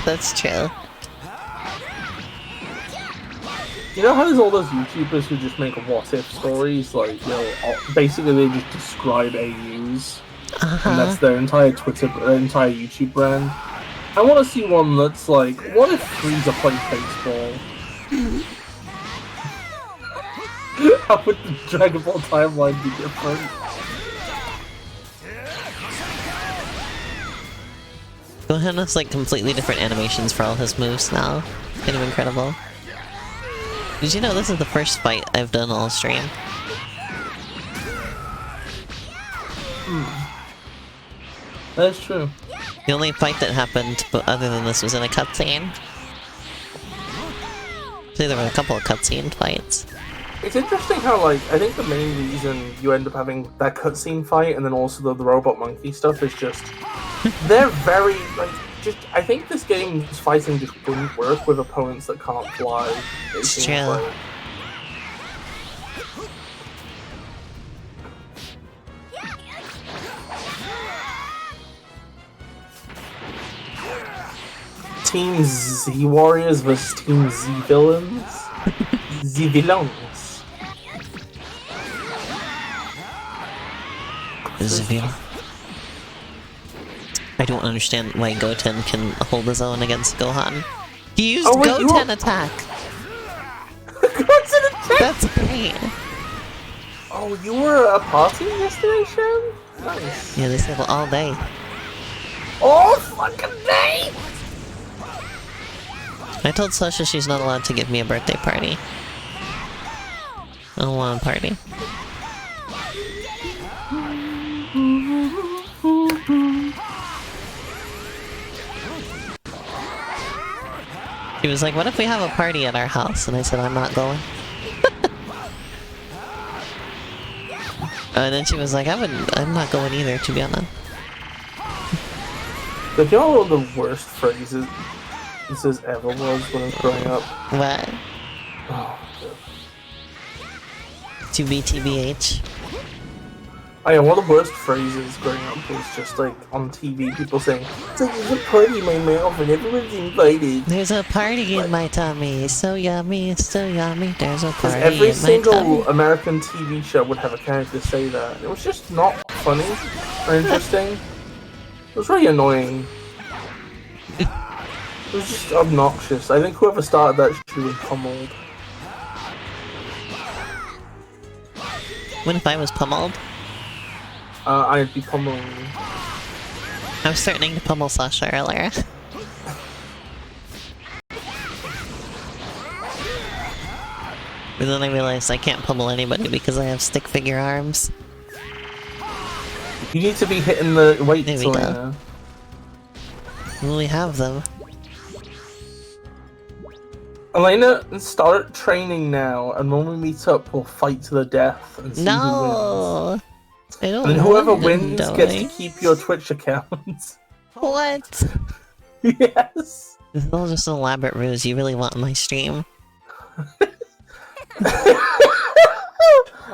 That's true. You know how there's all those YouTubers who just make what-if stories? Like, you know, basically they just describe AUs. And that's their entire entire YouTube brand. I want to see one that's like, what if Frieza played baseball? How would the Dragon Ball timeline be different? Gohan has like completely different animations for all his moves now. Kind of incredible. Did you know this is the first fight I've done all stream? That's true. The only fight that happened, but other than this, was in a cutscene. So there were a couple of cutscene fights. It's interesting how, like, I think the main reason you end up having that cutscene fight and then also the robot monkey stuff is just... they're very, like, just... I think this game's fighting just wouldn't work with opponents that can't fly. It's true. Team Z Warriors versus Team Z Villains? Z Villains. I don't understand why Goten can hold his own against Gohan. He used Goten attack! Goten attack! That's great! Oh, you were a party yesterday, Shen? Nice. Yeah, they stayed all day. All fucking day! I told Sasha she's not allowed to give me a birthday party. I don't want a party. She was like, what if we have a party at our house? And I said, I'm not going. And then she was like, I'm not going either, to be honest. But you know one of the worst phrases ever was when I was growing up? What? Oh, To be TBH. I know, one of the worst phrases growing up was just like on TV, people saying, it's like there's a party in my mouth and everyone's invited. There's a party in my tummy, so yummy, so yummy, there's a party every in my single tummy. American TV show would have a character say that. It was just not funny or interesting. It was really annoying. It was just obnoxious. I think whoever started that should be pummeled. What if I was pummeled? I'd be pummeling. I was threatening to pummel Sasha earlier. But then I realized I can't pummel anybody because I have stick figure arms. You need to be hitting the weights. There we go. Well, we have them. Elena, start training now, and when we meet up, we'll fight to the death and see who wins. I don't And whoever want wins to gets die. to keep your Twitch account. What? Yes. This is all just an elaborate ruse. You really want my stream?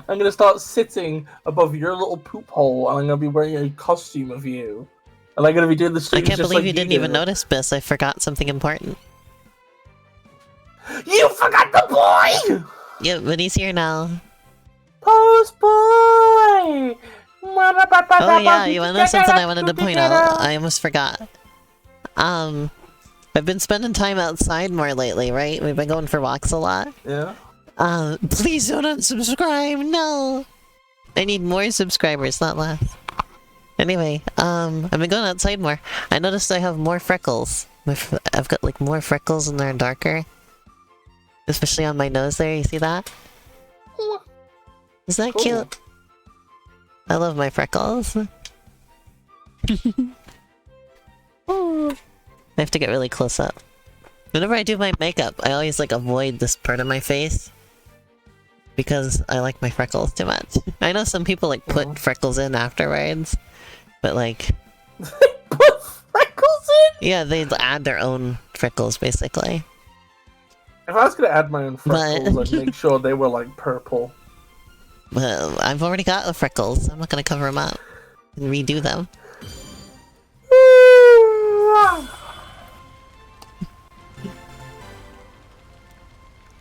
I'm gonna start sitting above your little poop hole, and I'm gonna be wearing a costume of you. And I'm gonna be doing the I stream can't just believe like you didn't do. even notice, Biss. I forgot something important. You forgot the boy! Yeah, but he's here now. Post boy! Oh yeah, you wanna know something I wanted to point out? I almost forgot. I've been spending time outside more lately, right? We've been going for walks a lot. Yeah. Please don't unsubscribe, no! I need more subscribers, not less. Anyway, I've been going outside more. I noticed I have more freckles. I've got like more freckles and they're darker. Especially on my nose there, you see that? Isn't that Cool. cute? I love my freckles. I have to get really close up. Whenever I do my makeup, I always like avoid this part of my face. Because I like my freckles too much. I know some people like put freckles in afterwards. But like... Put freckles in? Yeah, they add their own freckles basically. If I was gonna add my own freckles, I'd make sure they were like purple. Well, I've already got the freckles. I'm not gonna cover them up and redo them.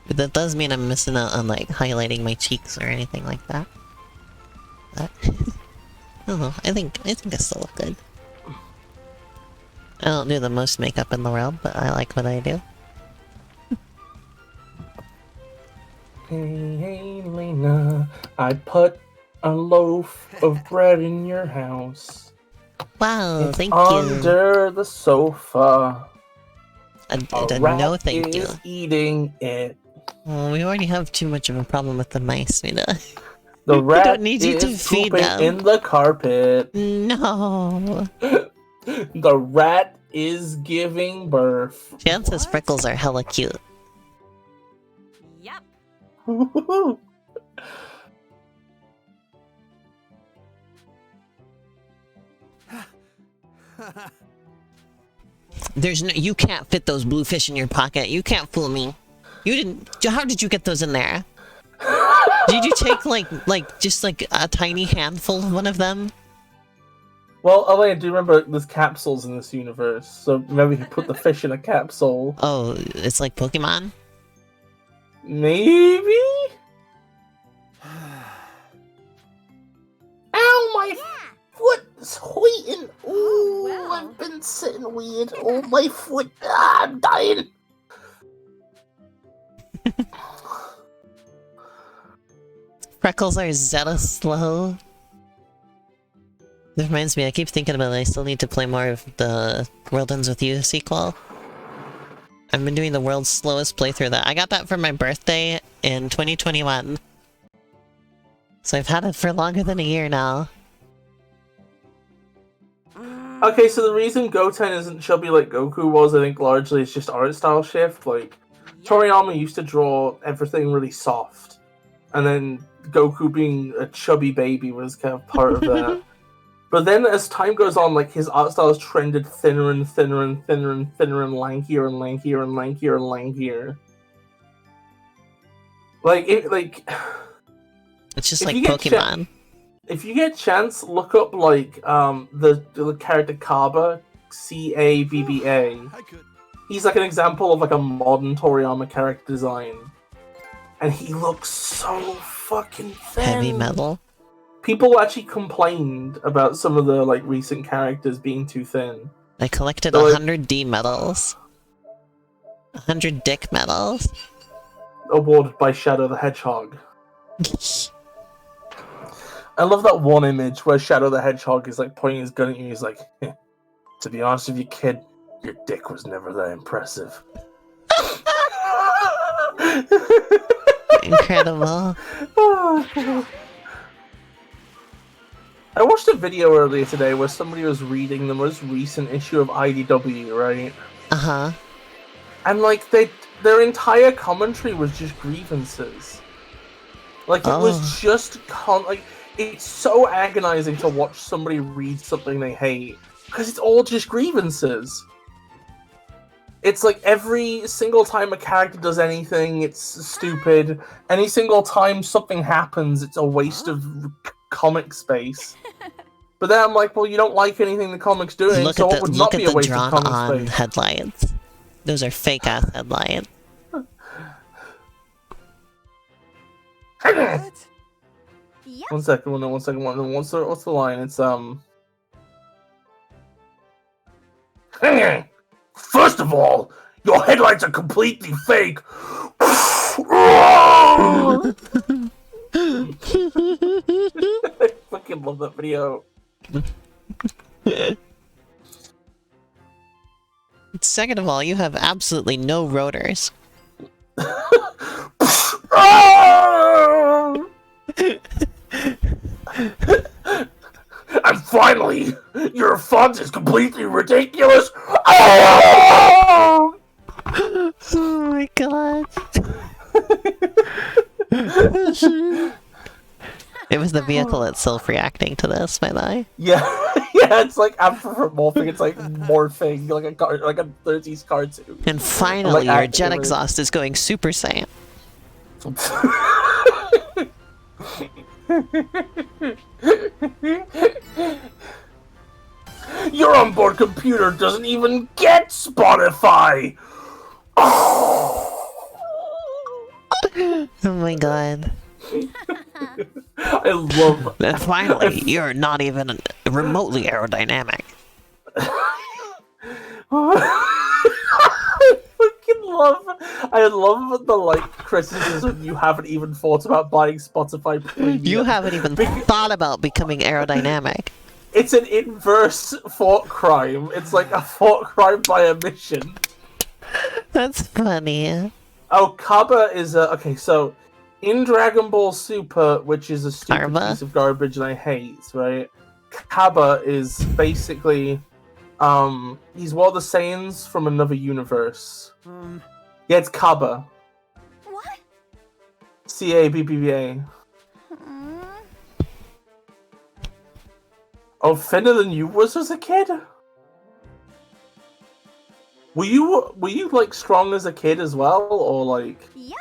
But that does mean I'm missing out on like highlighting my cheeks or anything like that. But I don't know. I think I still look good. I don't do the most makeup in the world, but I like what I do. Hey, Lena, I put a loaf of bread in your house. Wow, It's thank you. under the sofa. No, thank you. Is eating it. Oh, we already have too much of a problem with the mice, Mina. The rat don't need you is to feed pooping them. in the carpet. No. The rat is giving birth. Chance's freckles are hella cute. Yep. There's no, you can't fit those blue fish in your pocket. You can't fool me. You didn't. How did you get those in there? Did you take just like a tiny handful of one of them? Well, Elena, do you remember there's capsules in this universe? So remember you put the fish in a capsule. Oh, it's like Pokemon? Maybe? Ow, my foot's hurting. Ooh, well. I've been sitting weird. Oh, my foot. Ah, I'm dying. Freckles are Zeta slow. This reminds me, I keep thinking about it. I still need to play more of the World Ends With You sequel. I've been doing the world's slowest playthrough that. I got that for my birthday in 2021. So I've had it for longer than a year now. Okay, so the reason Goten isn't chubby like Goku was, I think, largely it's just art style shift. Like, Toriyama used to draw everything really soft. And then Goku being a chubby baby was kind of part of that. But then as time goes on, like, his art style has trended thinner and thinner and thinner and thinner and lankier and lankier and lankier and lankier. It's just like Pokemon. If you get a chance, look up, like, the character Kaba, C-A-B-B-A. He's, like, an example of, like, a modern Toriyama character design. And he looks so fucking thin. Heavy metal. People actually complained about some of the, like, recent characters being too thin. I collected So, 100 D medals. 100 dick medals. Awarded by Shadow the Hedgehog. I love that one image where Shadow the Hedgehog is, like, pointing his gun at you. He's like, to be honest with you, kid, your dick was never that impressive. Incredible. I watched a video earlier today where somebody was reading the most recent issue of IDW, right? Uh-huh. And, like, their entire commentary was just grievances. Like, it was just like, it's so agonizing to watch somebody read something they hate, because it's all just grievances. It's like every single time a character does anything, it's stupid. Any single time something happens, it's a waste of comic space. But then I'm like, well, you don't like anything the comic's doing, so it would not be a waste of comic space. Headlines. Those are fake-ass headlines. Yep. One second. What's the line? It's First of all, your headlights are completely fake. I fucking love that video. Second of all, you have absolutely no rotors. And finally, your font is completely ridiculous. Oh my god. It was the vehicle itself reacting to this, by the way. Yeah, yeah, it's like anthropomorphic. It's like morphing, like a 30s cartoon. And finally, like, your jet exhaust is going Super Saiyan. Your onboard computer doesn't even get Spotify. Oh my god. I love. And finally, you're not even remotely aerodynamic. I love the like criticism. You haven't even thought about buying Spotify Premium. You haven't even thought about becoming aerodynamic. It's an inverse thought crime. It's like a thought crime by omission. That's funny. Oh, Kaba is a... Okay, so in Dragon Ball Super, which is a stupid piece of garbage and I hate, right? Kaba is basically... he's one of the Saiyans from another universe. Yeah, it's Kaba. What? C-A-B-B-B-A. Oh, thinner than you was as a kid? Were you like strong as a kid as well, or like? Yep.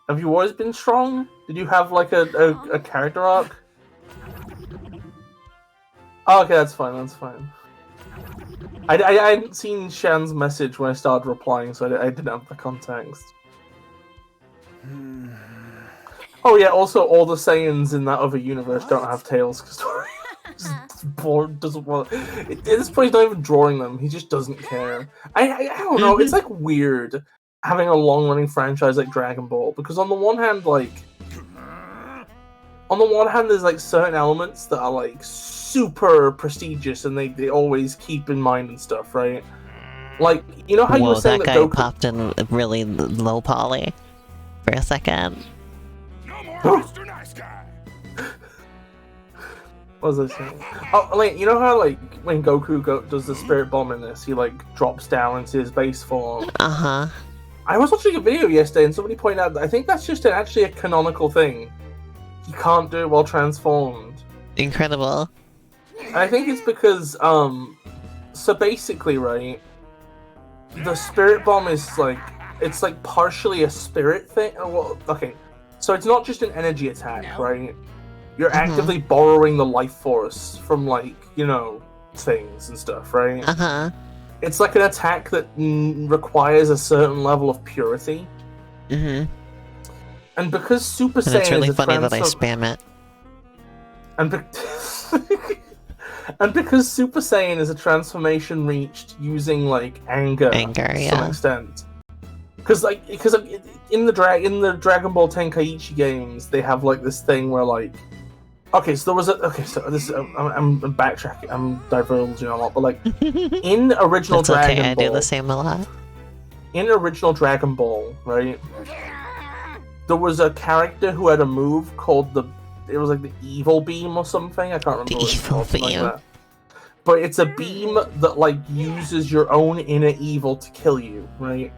Have you always been strong? Did you have like a character arc? Oh, okay, that's fine. That's fine. I hadn't seen Shan's message when I started replying, so I didn't have the context. Oh yeah, also all the Saiyans in that other universe don't have tails because bored doesn't want. At this point, he's not even drawing them. He just doesn't care. I don't know. It's like weird having a long-running franchise like Dragon Ball because on the one hand, there's like certain elements that are like super prestigious and they always keep in mind and stuff, right? Like, you know how you were saying that guy popped in really low poly for a second. No more Mr. Nice Guy. What was I saying? Oh, like, you know how like when Goku does the spirit bomb in this, he like drops down into his base form. Uh-huh. I was watching a video yesterday and somebody pointed out that I think that's just actually a canonical thing. He can't do it while transformed. Incredible. And I think it's because, so basically, right, the spirit bomb is like, it's like partially a spirit thing. Well, okay, so it's not just an energy attack, right? You're actively borrowing the life force from, like, you know, things and stuff, right? Uh-huh. It's like an attack that requires a certain level of purity. Mm-hmm. And because Super Saiyan it's really is a funny that I spam it. And because Super Saiyan is a transformation reached using like anger to some extent. Because in the Dragon Ball Tenkaichi games, they have like this thing where like, okay, so there was I'm backtracking, I'm diverging a lot, but like in original Dragon Ball, I do the same a lot. In original Dragon Ball, right? There was a character who had a move called it was like the evil beam or something. I can't remember what it's called. Like that. But it's a beam that like uses your own inner evil to kill you, right?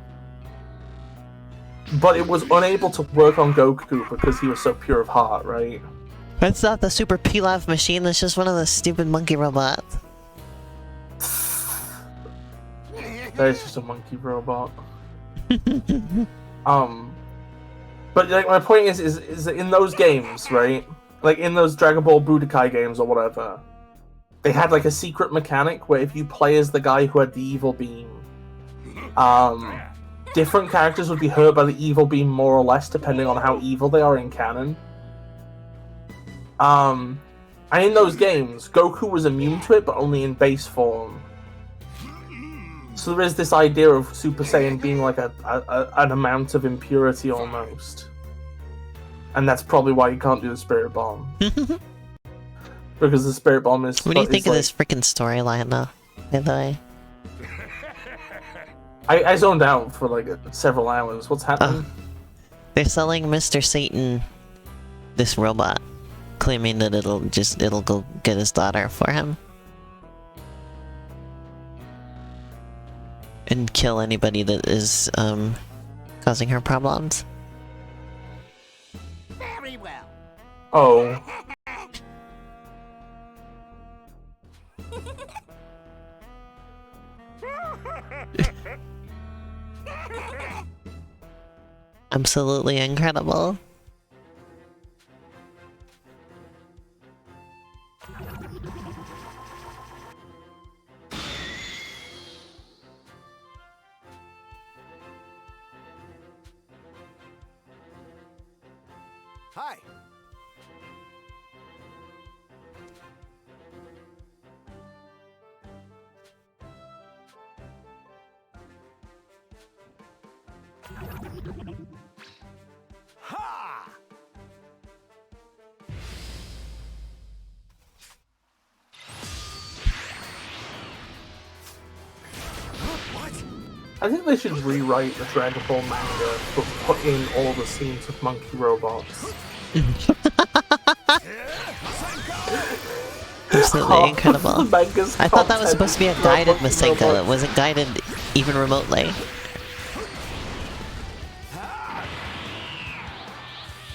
But it was unable to work on Goku because he was so pure of heart, right? That's not the Super Pilaf machine, that's just one of the stupid monkey robots. That is just a monkey robot. But like my point is that in those games, right? Like in those Dragon Ball Budokai games or whatever, they had like a secret mechanic where if you play as the guy who had the evil beam, different characters would be hurt by the evil beam more or less depending on how evil they are in canon. And in those games, Goku was immune to it, but only in base form. So there is this idea of Super Saiyan being like an amount of impurity almost. And that's probably why you can't do the Spirit Bomb. Because the Spirit Bomb is... What do you think of this freaking storyline, though, by the way? I zoned out for like several hours. What's happening? They're selling Mr. Satan this robot, claiming that it'll go get his daughter for him. And kill anybody that is, causing her problems. Very well. Oh. Absolutely incredible. Hi. Ha! I think they should rewrite the Dragon Ball manga, but put in all the scenes with monkey robots. Absolutely incredible. The I thought that was supposed to be a guided monkey Masenko. robots. It wasn't guided even remotely.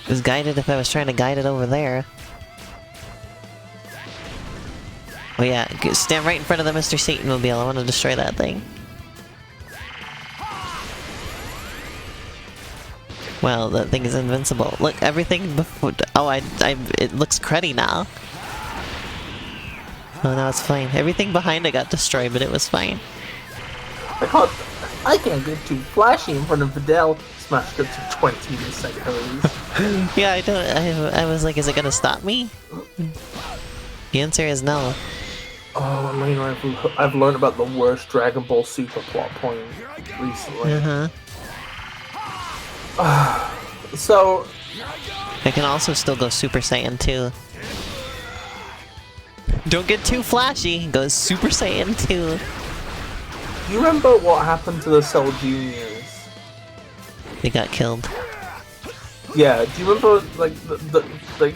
It was guided if I was trying to guide it over there. Oh yeah, stand right in front of the Mr. Satan mobile. I want to destroy that thing. Well, that thing is invincible. Look, everything before... Oh, it looks cruddy now. Oh, now it's fine. Everything behind it got destroyed, but it was fine. I can't get too flashy in front of Videl. Smashed it to 20 seconds. Yeah, I was like, is it gonna stop me? The answer is no. Oh, Elena, I've learned about the worst Dragon Ball Super plot point recently. So... I can also still go Super Saiyan 2. Don't get too flashy, go Super Saiyan 2. You remember what happened to the Cell Juniors? They got killed. Yeah, do you remember, like, do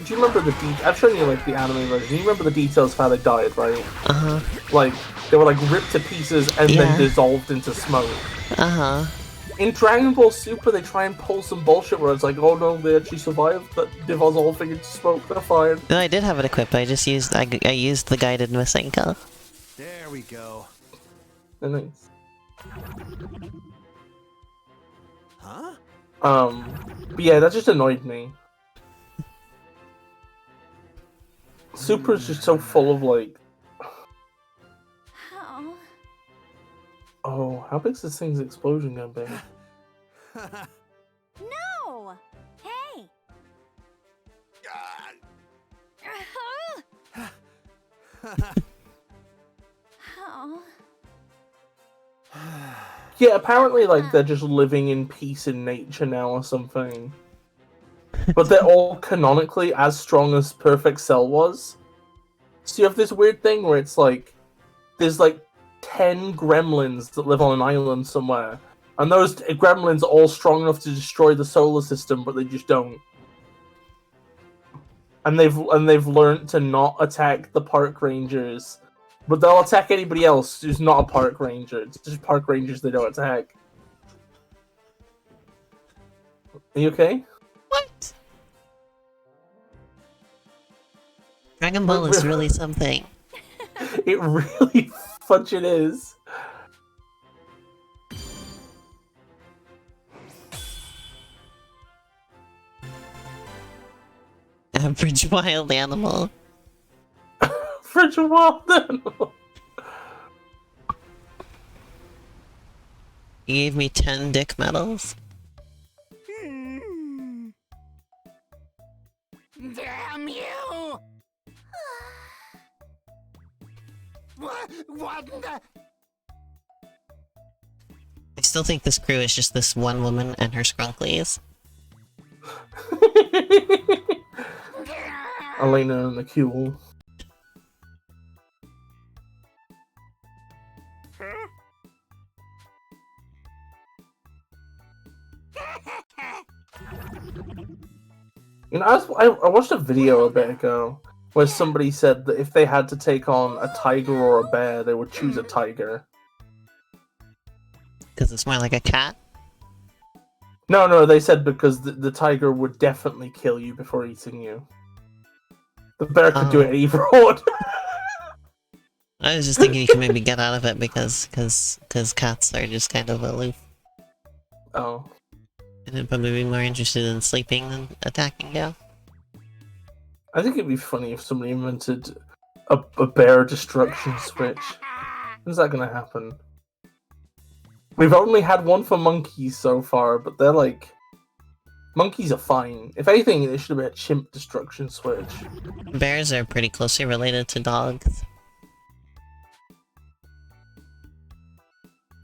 you remember the I've shown you, like, the anime version. You remember the details of how they died, right? Uh-huh. Like, they were, like, ripped to pieces and then dissolved into smoke. Uh-huh. In Dragon Ball Super, they try and pull some bullshit where it's like, oh no, they actually survived, but dissolving into smoke, they're fine. No, I did have it equipped. I just used, I used the guided Masenko. There we go. Nice. Huh? But yeah, that just annoyed me. Super's just so full of, like... Oh. Oh, how big's this thing's explosion gonna be? No! Hey! Oh. Yeah, apparently, like, they're just living in peace in nature now or something. But they're all canonically as strong as Perfect Cell was. So you have this weird thing where it's like, there's like 10 gremlins that live on an island somewhere. And those gremlins are all strong enough to destroy the solar system, but they just don't. And they've learned to not attack the park rangers. But they'll attack anybody else who's not a park ranger. It's just park rangers they don't attack. Are you okay? What? Dragon Ball is really something. It really fudging is. Average wild animal. Average wild animal. He gave me 10 dick medals. Damn you! I still think this crew is just this one woman and her scrunklies. Elena and the Q. You know, I watched a video a bit ago where somebody said that if they had to take on a tiger or a bear, they would choose a tiger. Because it's more like a cat? No, they said because the tiger would definitely kill you before eating you. The bear could do it either or. I was just thinking you could maybe get out of it because cats are just kind of aloof. Oh. And it'd probably be more interested in sleeping than attacking you. I think it'd be funny if somebody invented a bear destruction switch. When's that gonna happen? We've only had one for monkeys so far, but they're like... Monkeys are fine. If anything, there should be a chimp destruction switch. Bears are pretty closely related to dogs.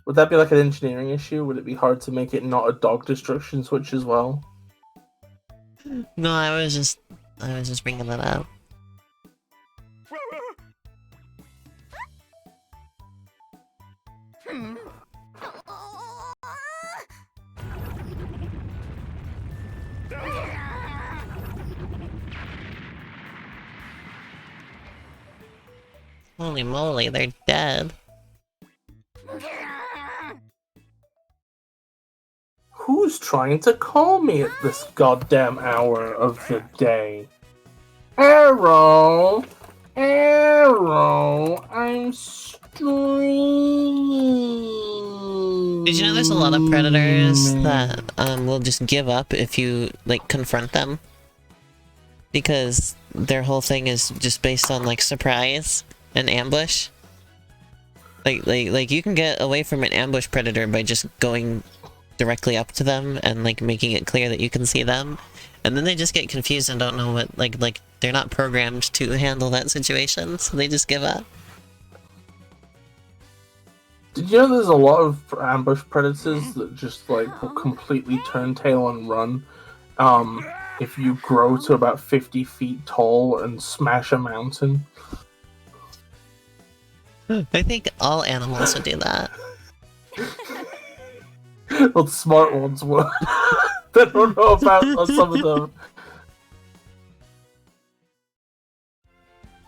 Would that be like an engineering issue? Would it be hard to make it not a dog destruction switch as well? No, I was just bringing that up. Holy moly, they're dead. Who's trying to call me at this goddamn hour of the day? Arrow! Arrow! I'm streaming! Did you know there's a lot of predators that will just give up if you, like, confront them? Because their whole thing is just based on, like, surprise and ambush. Like you can get away from an ambush predator by just going directly up to them and, like, making it clear that you can see them. And then they just get confused and don't know what, like, they're not programmed to handle that situation, so they just give up. Did you know there's a lot of ambush predators that just, like, will completely turn tail and run? If you grow to about 50 feet tall and smash a mountain? I think all animals would do that. Well, the smart ones would. They don't know about some of them.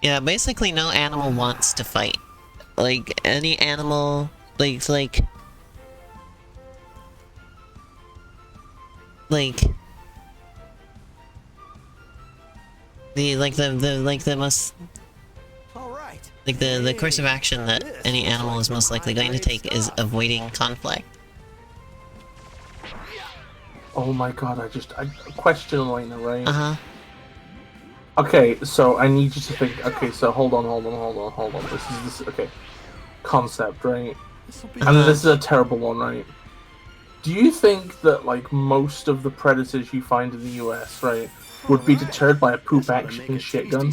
Yeah, basically no animal wants to fight. Like, any animal, like, the most, like, the course of action that any animal is most likely going to take is avoiding conflict. Oh my god, I question Elena, right? Uh-huh. Okay, so I need you to think, okay, so hold on. This is, okay. Concept, right? And this is a terrible one, right? Do you think that, like, most of the predators you find in the US, right, would be deterred by a poop action shit gun?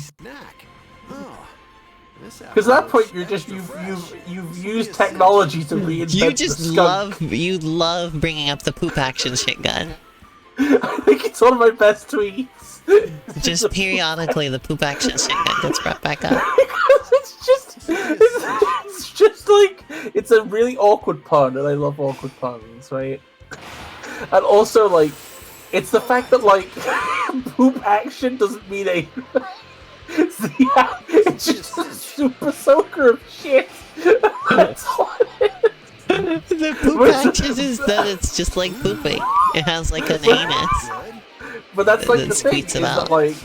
Because at that point, you've used technology to reinvent the skunk. You love bringing up the poop action shit gun. I think it's one of my best tweets. Just periodically, the poop action shit gun gets brought back up. it's just like, it's a really awkward pun, and I love awkward puns, right? And also, like, it's the fact that, like, poop action doesn't mean a... it's just a super soaker of shit. That's what it is. The poop action is that it's just like pooping. It has, like, an anus. But that's like the thing, it is that, like,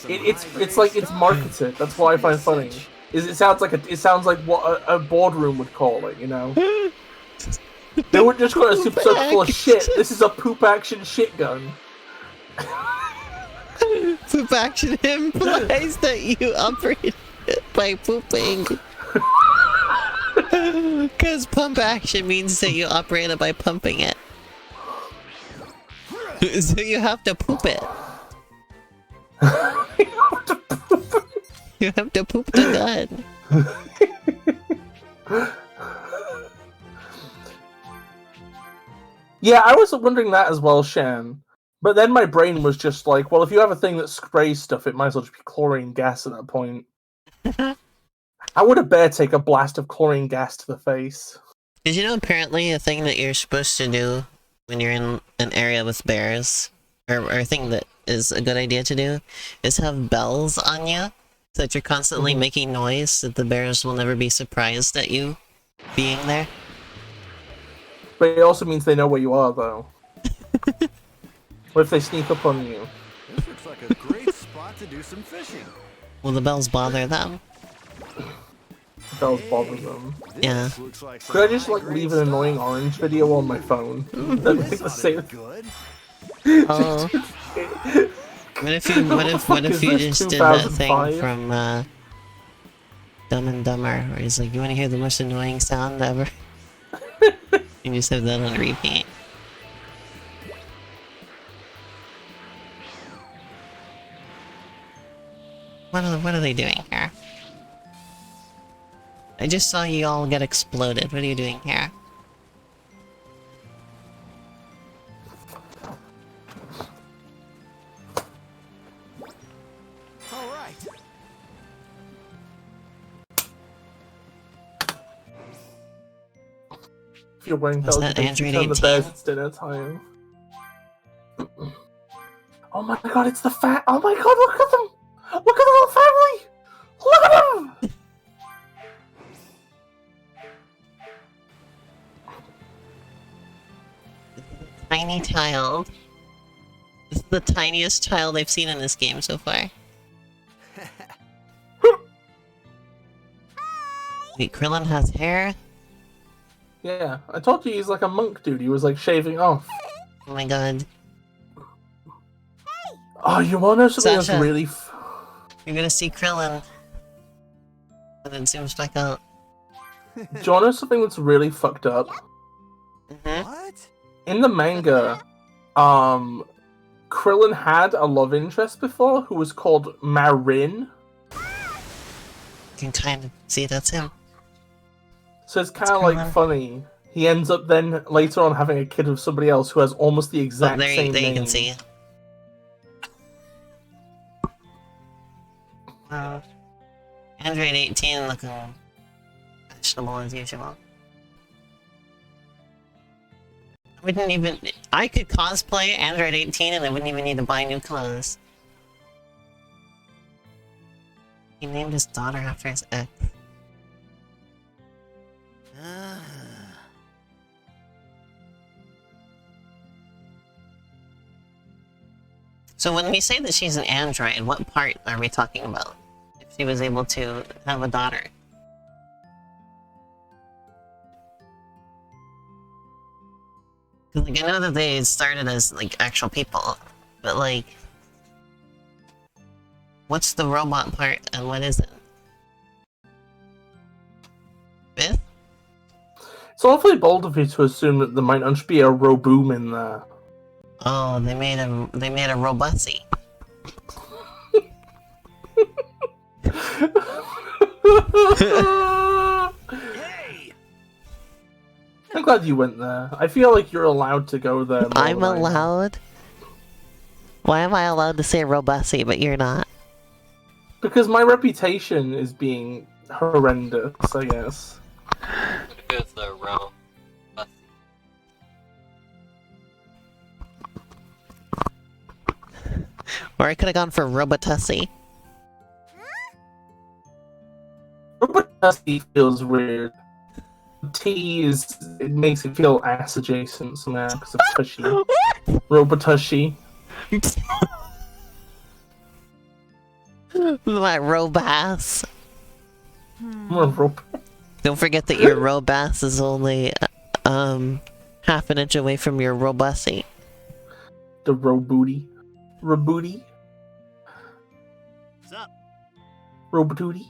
it's like, it's marketed. That's what I find funny. It sounds like what a boardroom would call it, you know? They would just call it a super soaker full of shit. This is a poop action shit gun. Poop action implies that you operate it by pooping. Because pump action means that you operate it by pumping it. So you have to poop it. You have to poop the gun. Yeah, I was wondering that as well, Shan. But then my brain was just like, well, if you have a thing that sprays stuff, it might as well just be chlorine gas at that point. I would have better take a blast of chlorine gas to the face. Did you know apparently a thing that you're supposed to do when you're in an area with bears, or a thing that is a good idea to do, is have bells on you, so that you're constantly making noise, so that the bears will never be surprised at you being there? But it also means they know where you are, though. What if they sneak up on you? This looks like a great spot to do some fishing. Will the bells bother them? Bells bother them. Yeah. Could I just, like, leave an annoying orange video on my phone? That makes the same. Oh. What if you just did that thing from Dumb and Dumber, where he's like, you want to hear the most annoying sound ever? You just have that on repeat. What are they doing here? I just saw you all get exploded. What are you doing here? All right. If you're wearing bells, that you Android turn the 18? bears, it's dinner time. Oh my god, it's the fat. Oh my god, look at them! Look at the whole family! Look at them! Tiny child. This is the tiniest child I've seen in this game so far. Wait, Krillin has hair? Yeah, I told you he's like a monk dude. He was like shaving off. Oh my god. Oh, you wanna know something that's Sasha. really You're gonna see Krillin. And then zooms back out. Do you wanna know something that's really fucked up? What? In the manga, Krillin had a love interest before who was called Marin. You can kind of see that's him. So it's kind of like funny. He ends up then later on having a kid with somebody else who has almost the exact there same you name. can see. Android 18 looking fashionable as usual. I could cosplay Android 18 and I wouldn't even need to buy new clothes. He named his daughter after his ex. So when we say that she's an android, what part are we talking about? If she was able to have a daughter? Because like, I know that they started as like actual people, but like, what's the robot part and what isn't? Fifth? It's awfully bold of you to assume that there might not just be a Roboom in there. Oh, they made a Robussy. Hey! I'm glad you went there. I feel like you're allowed to go there. I'm allowed? Why am I allowed to say Robussy, but you're not? Because my reputation is being horrendous, I guess. I'm gonna go with the row. Or I could have gone for Robotussie. Robotussie feels weird. T it makes it feel ass adjacent somehow because of tushy. Robotussie. My Robass. Rob Don't forget that your Robass is only half an inch away from your Robussy. The Robooty. Robooty. What's up? Robotooty.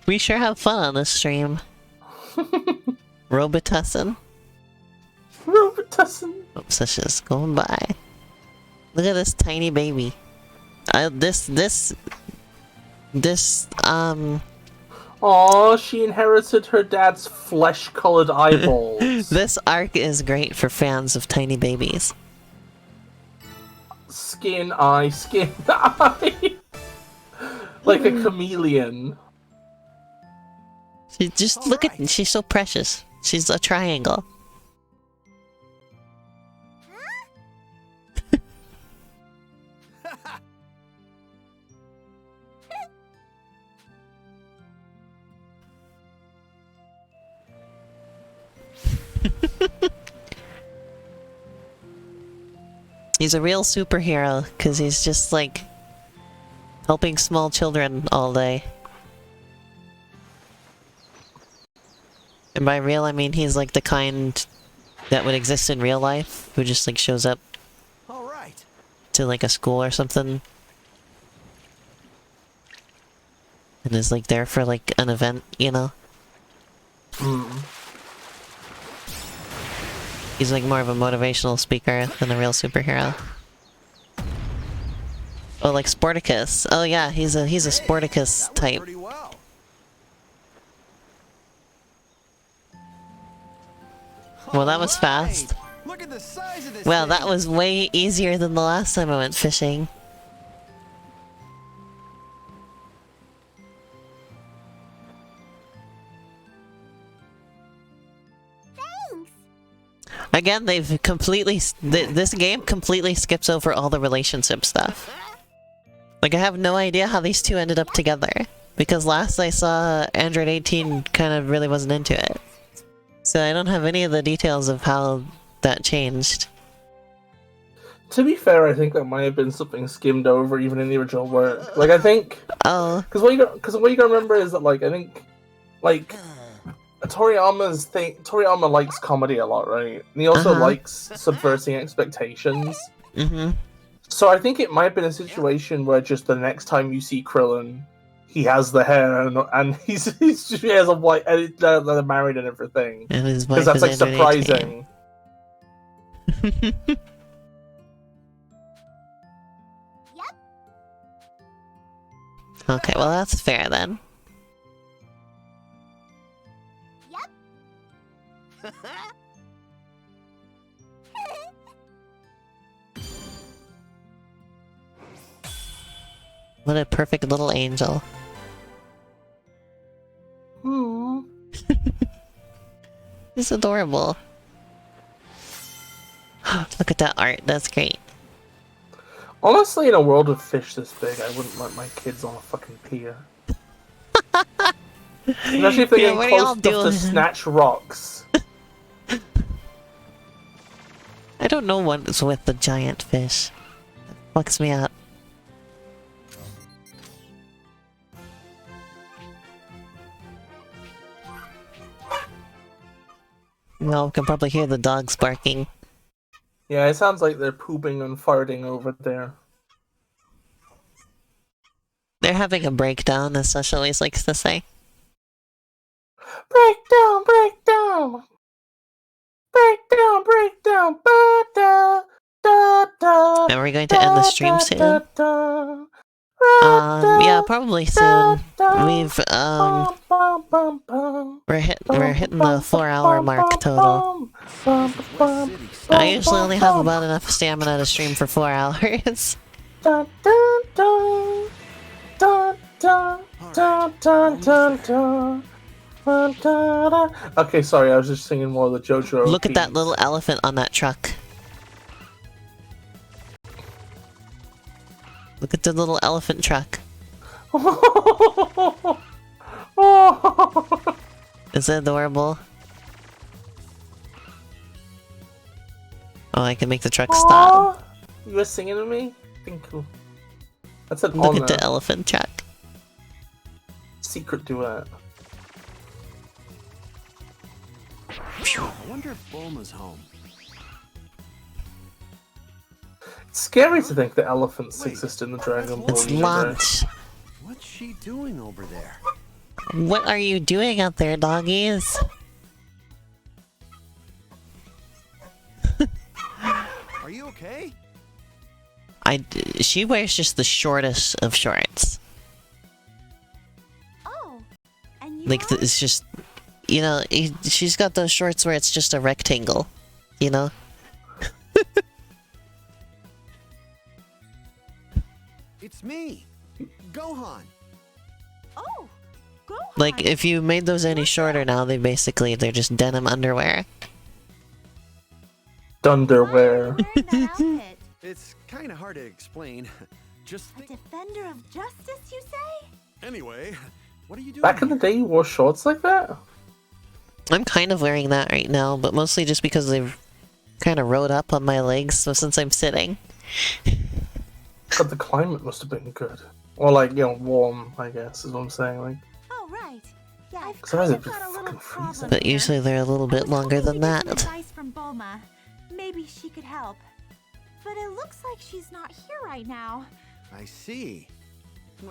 We sure have fun on this stream. Robitussin. Robitussin. Oops, that's just going by. Look at this tiny baby. This Aw, she inherited her dad's flesh-colored eyeballs. This arc is great for fans of tiny babies. Skin eye, skin eye. Like a chameleon. She just look at, she's so precious. She's a triangle. He's a real superhero, because he's just like helping small children all day. And by real, I mean he's like the kind that would exist in real life, who just like shows up to like a school or something. And is like there for like an event, you know? He's like more of a motivational speaker than a real superhero. Oh, like Sporticus. Oh yeah, he's a Sporticus type. Well, that was fast. Look at the size of this Well, thing. that was way easier than the last time I went fishing. Again, they've completely... this game completely skips over all the relationship stuff. Like, I have no idea how these two ended up together. Because last I saw, Android 18 kind of really wasn't into it. So I don't have any of the details of how that changed. To be fair, I think that might have been something skimmed over even in the original work. Like, I think... Oh. Because what you gotta remember is that, like, I think... Like... Toriyama likes comedy a lot, right? And he also likes subverting expectations. So I think it might have been a situation where just the next time you see Krillin, he has the hair and he has a white, and they're married and everything. And his wife because that's is like Android surprising. 18. Okay, well that's fair then. What a perfect little angel. He's adorable. Look at that art, that's great. Honestly, in a world of fish this big, I wouldn't let my kids on a fucking pier. Especially if they're getting close enough to snatch rocks. I don't know what's with the giant fish. That fucks me up. Well, we can probably hear the dogs barking. Yeah, it sounds like they're pooping and farting over there. They're having a breakdown, as Sush always likes to say. Breakdown, breakdown! Breakdown, breakdown! Ba-da, da, da, And we're going to end the stream soon. Yeah, probably soon. We're hitting the 4-hour mark total. I usually only have about enough stamina to stream for 4 hours. Okay, sorry, I was just singing more of the JoJo. Look at that little elephant on that truck. Look at the little elephant truck. Is it adorable? Oh, I can make the truck stop. You were singing to me? Thank you. That's an Look honor. at the elephant truck. Secret duet. I wonder if Bulma's home. It's scary to think that elephants exist in the Dragon Ball It's universe. lunch. What's she doing over there? What are you doing out there, doggies? Are you okay? She wears just the shortest of shorts. Oh, and Like, it's just, you know, she's got those shorts where it's just a rectangle, you know? It's me, Gohan. Oh, go. Like, if you made those any shorter now, they're just denim underwear. Dunderwear. It's kind of hard to explain. Just A think. defender of justice, you say? Anyway, what are you doing? Back in the day, you wore shorts like that? I'm kind of wearing that right now, but mostly just because they've kind of rode up on my legs, so since I'm sitting. But the climate must have been good. Or like, you know, warm, I guess, is what I'm saying. Like, Oh, right. Yeah, I've Cause otherwise kind it'd of be got a little fucking problem freezing. But here. usually they're a little I bit was longer hoping than to get that. some advice from Bulma. Maybe she could help. But it looks like she's not here right now. I see.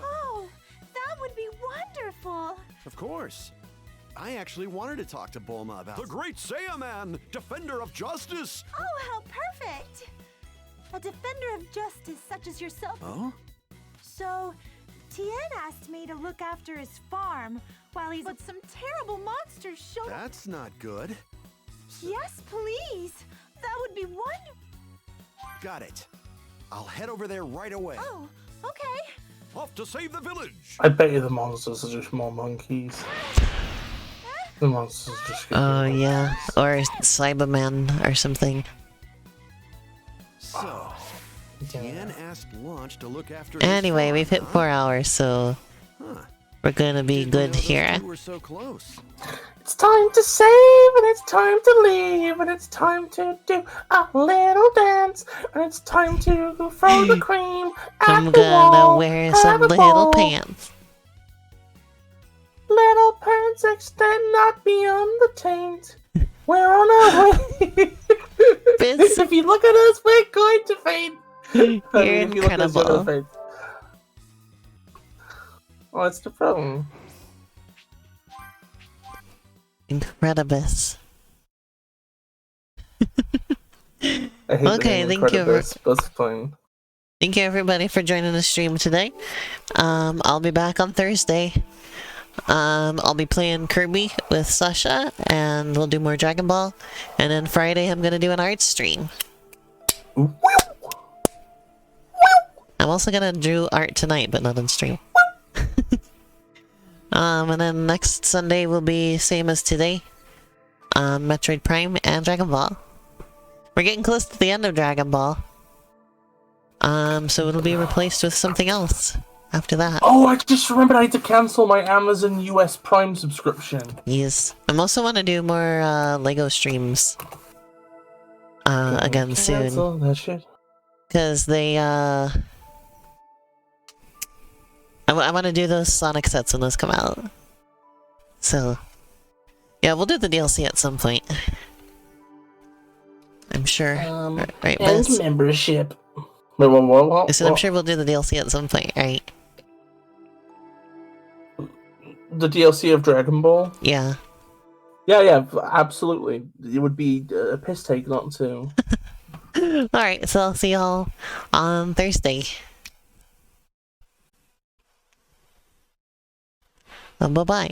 Oh, that would be wonderful. Of course. I actually wanted to talk to Bulma about The great Saiyaman, defender of justice. Oh, how perfect. A defender of justice such as yourself. Oh? So, Tien asked me to look after his farm while he's but some terrible monsters showed up. That's not good. Yes, please. That would be wonderful. Got it. I'll head over there right away. Oh, okay. Off to save the village. I bet you the monsters are just more monkeys. The monsters just. Oh, yeah. Or Cyberman or something. So, Tien asked Launch to look after. Anyway, his we've hit farm, 4 hours, so Huh? we're gonna be Didn't good know those here. two were so close. It's time to save, and it's time to leave, and it's time to do a little dance, and it's time to throw the cream at I'm the gonna wall. wear Have some a little ball. pants. Little pants extend not beyond the taint. We're on our way. Biz, If you look at us, we're going to faint. you're If you look at us, you're gonna incredible. faint. What's the problem? Incredibus. I hate Okay, the name thank you. Incredibus, but it's fine. Thank you everybody for joining the stream today. I'll be back on Thursday. I'll be playing Kirby with Sasha, and we'll do more Dragon Ball. And then Friday, I'm gonna do an art stream. I'm also gonna do art tonight, but not on stream. And then next Sunday will be same as today. Metroid Prime and Dragon Ball. We're getting close to the end of Dragon Ball. So it'll be replaced with something else after that. Oh, I just remembered I had to cancel my Amazon US Prime subscription. Yes. I'm also want to do more Lego streams again soon. Cancel that shit. Because they, I want to do those Sonic sets when those come out. So, yeah, we'll do the DLC at some point. I'm sure. Right, And Biz? membership. Wait, what? I said I'm sure we'll do the DLC at some point, right? The DLC of Dragon Ball? Yeah. Yeah, absolutely. It would be a piss take not to. Alright, so I'll see y'all on Thursday. Bye-bye.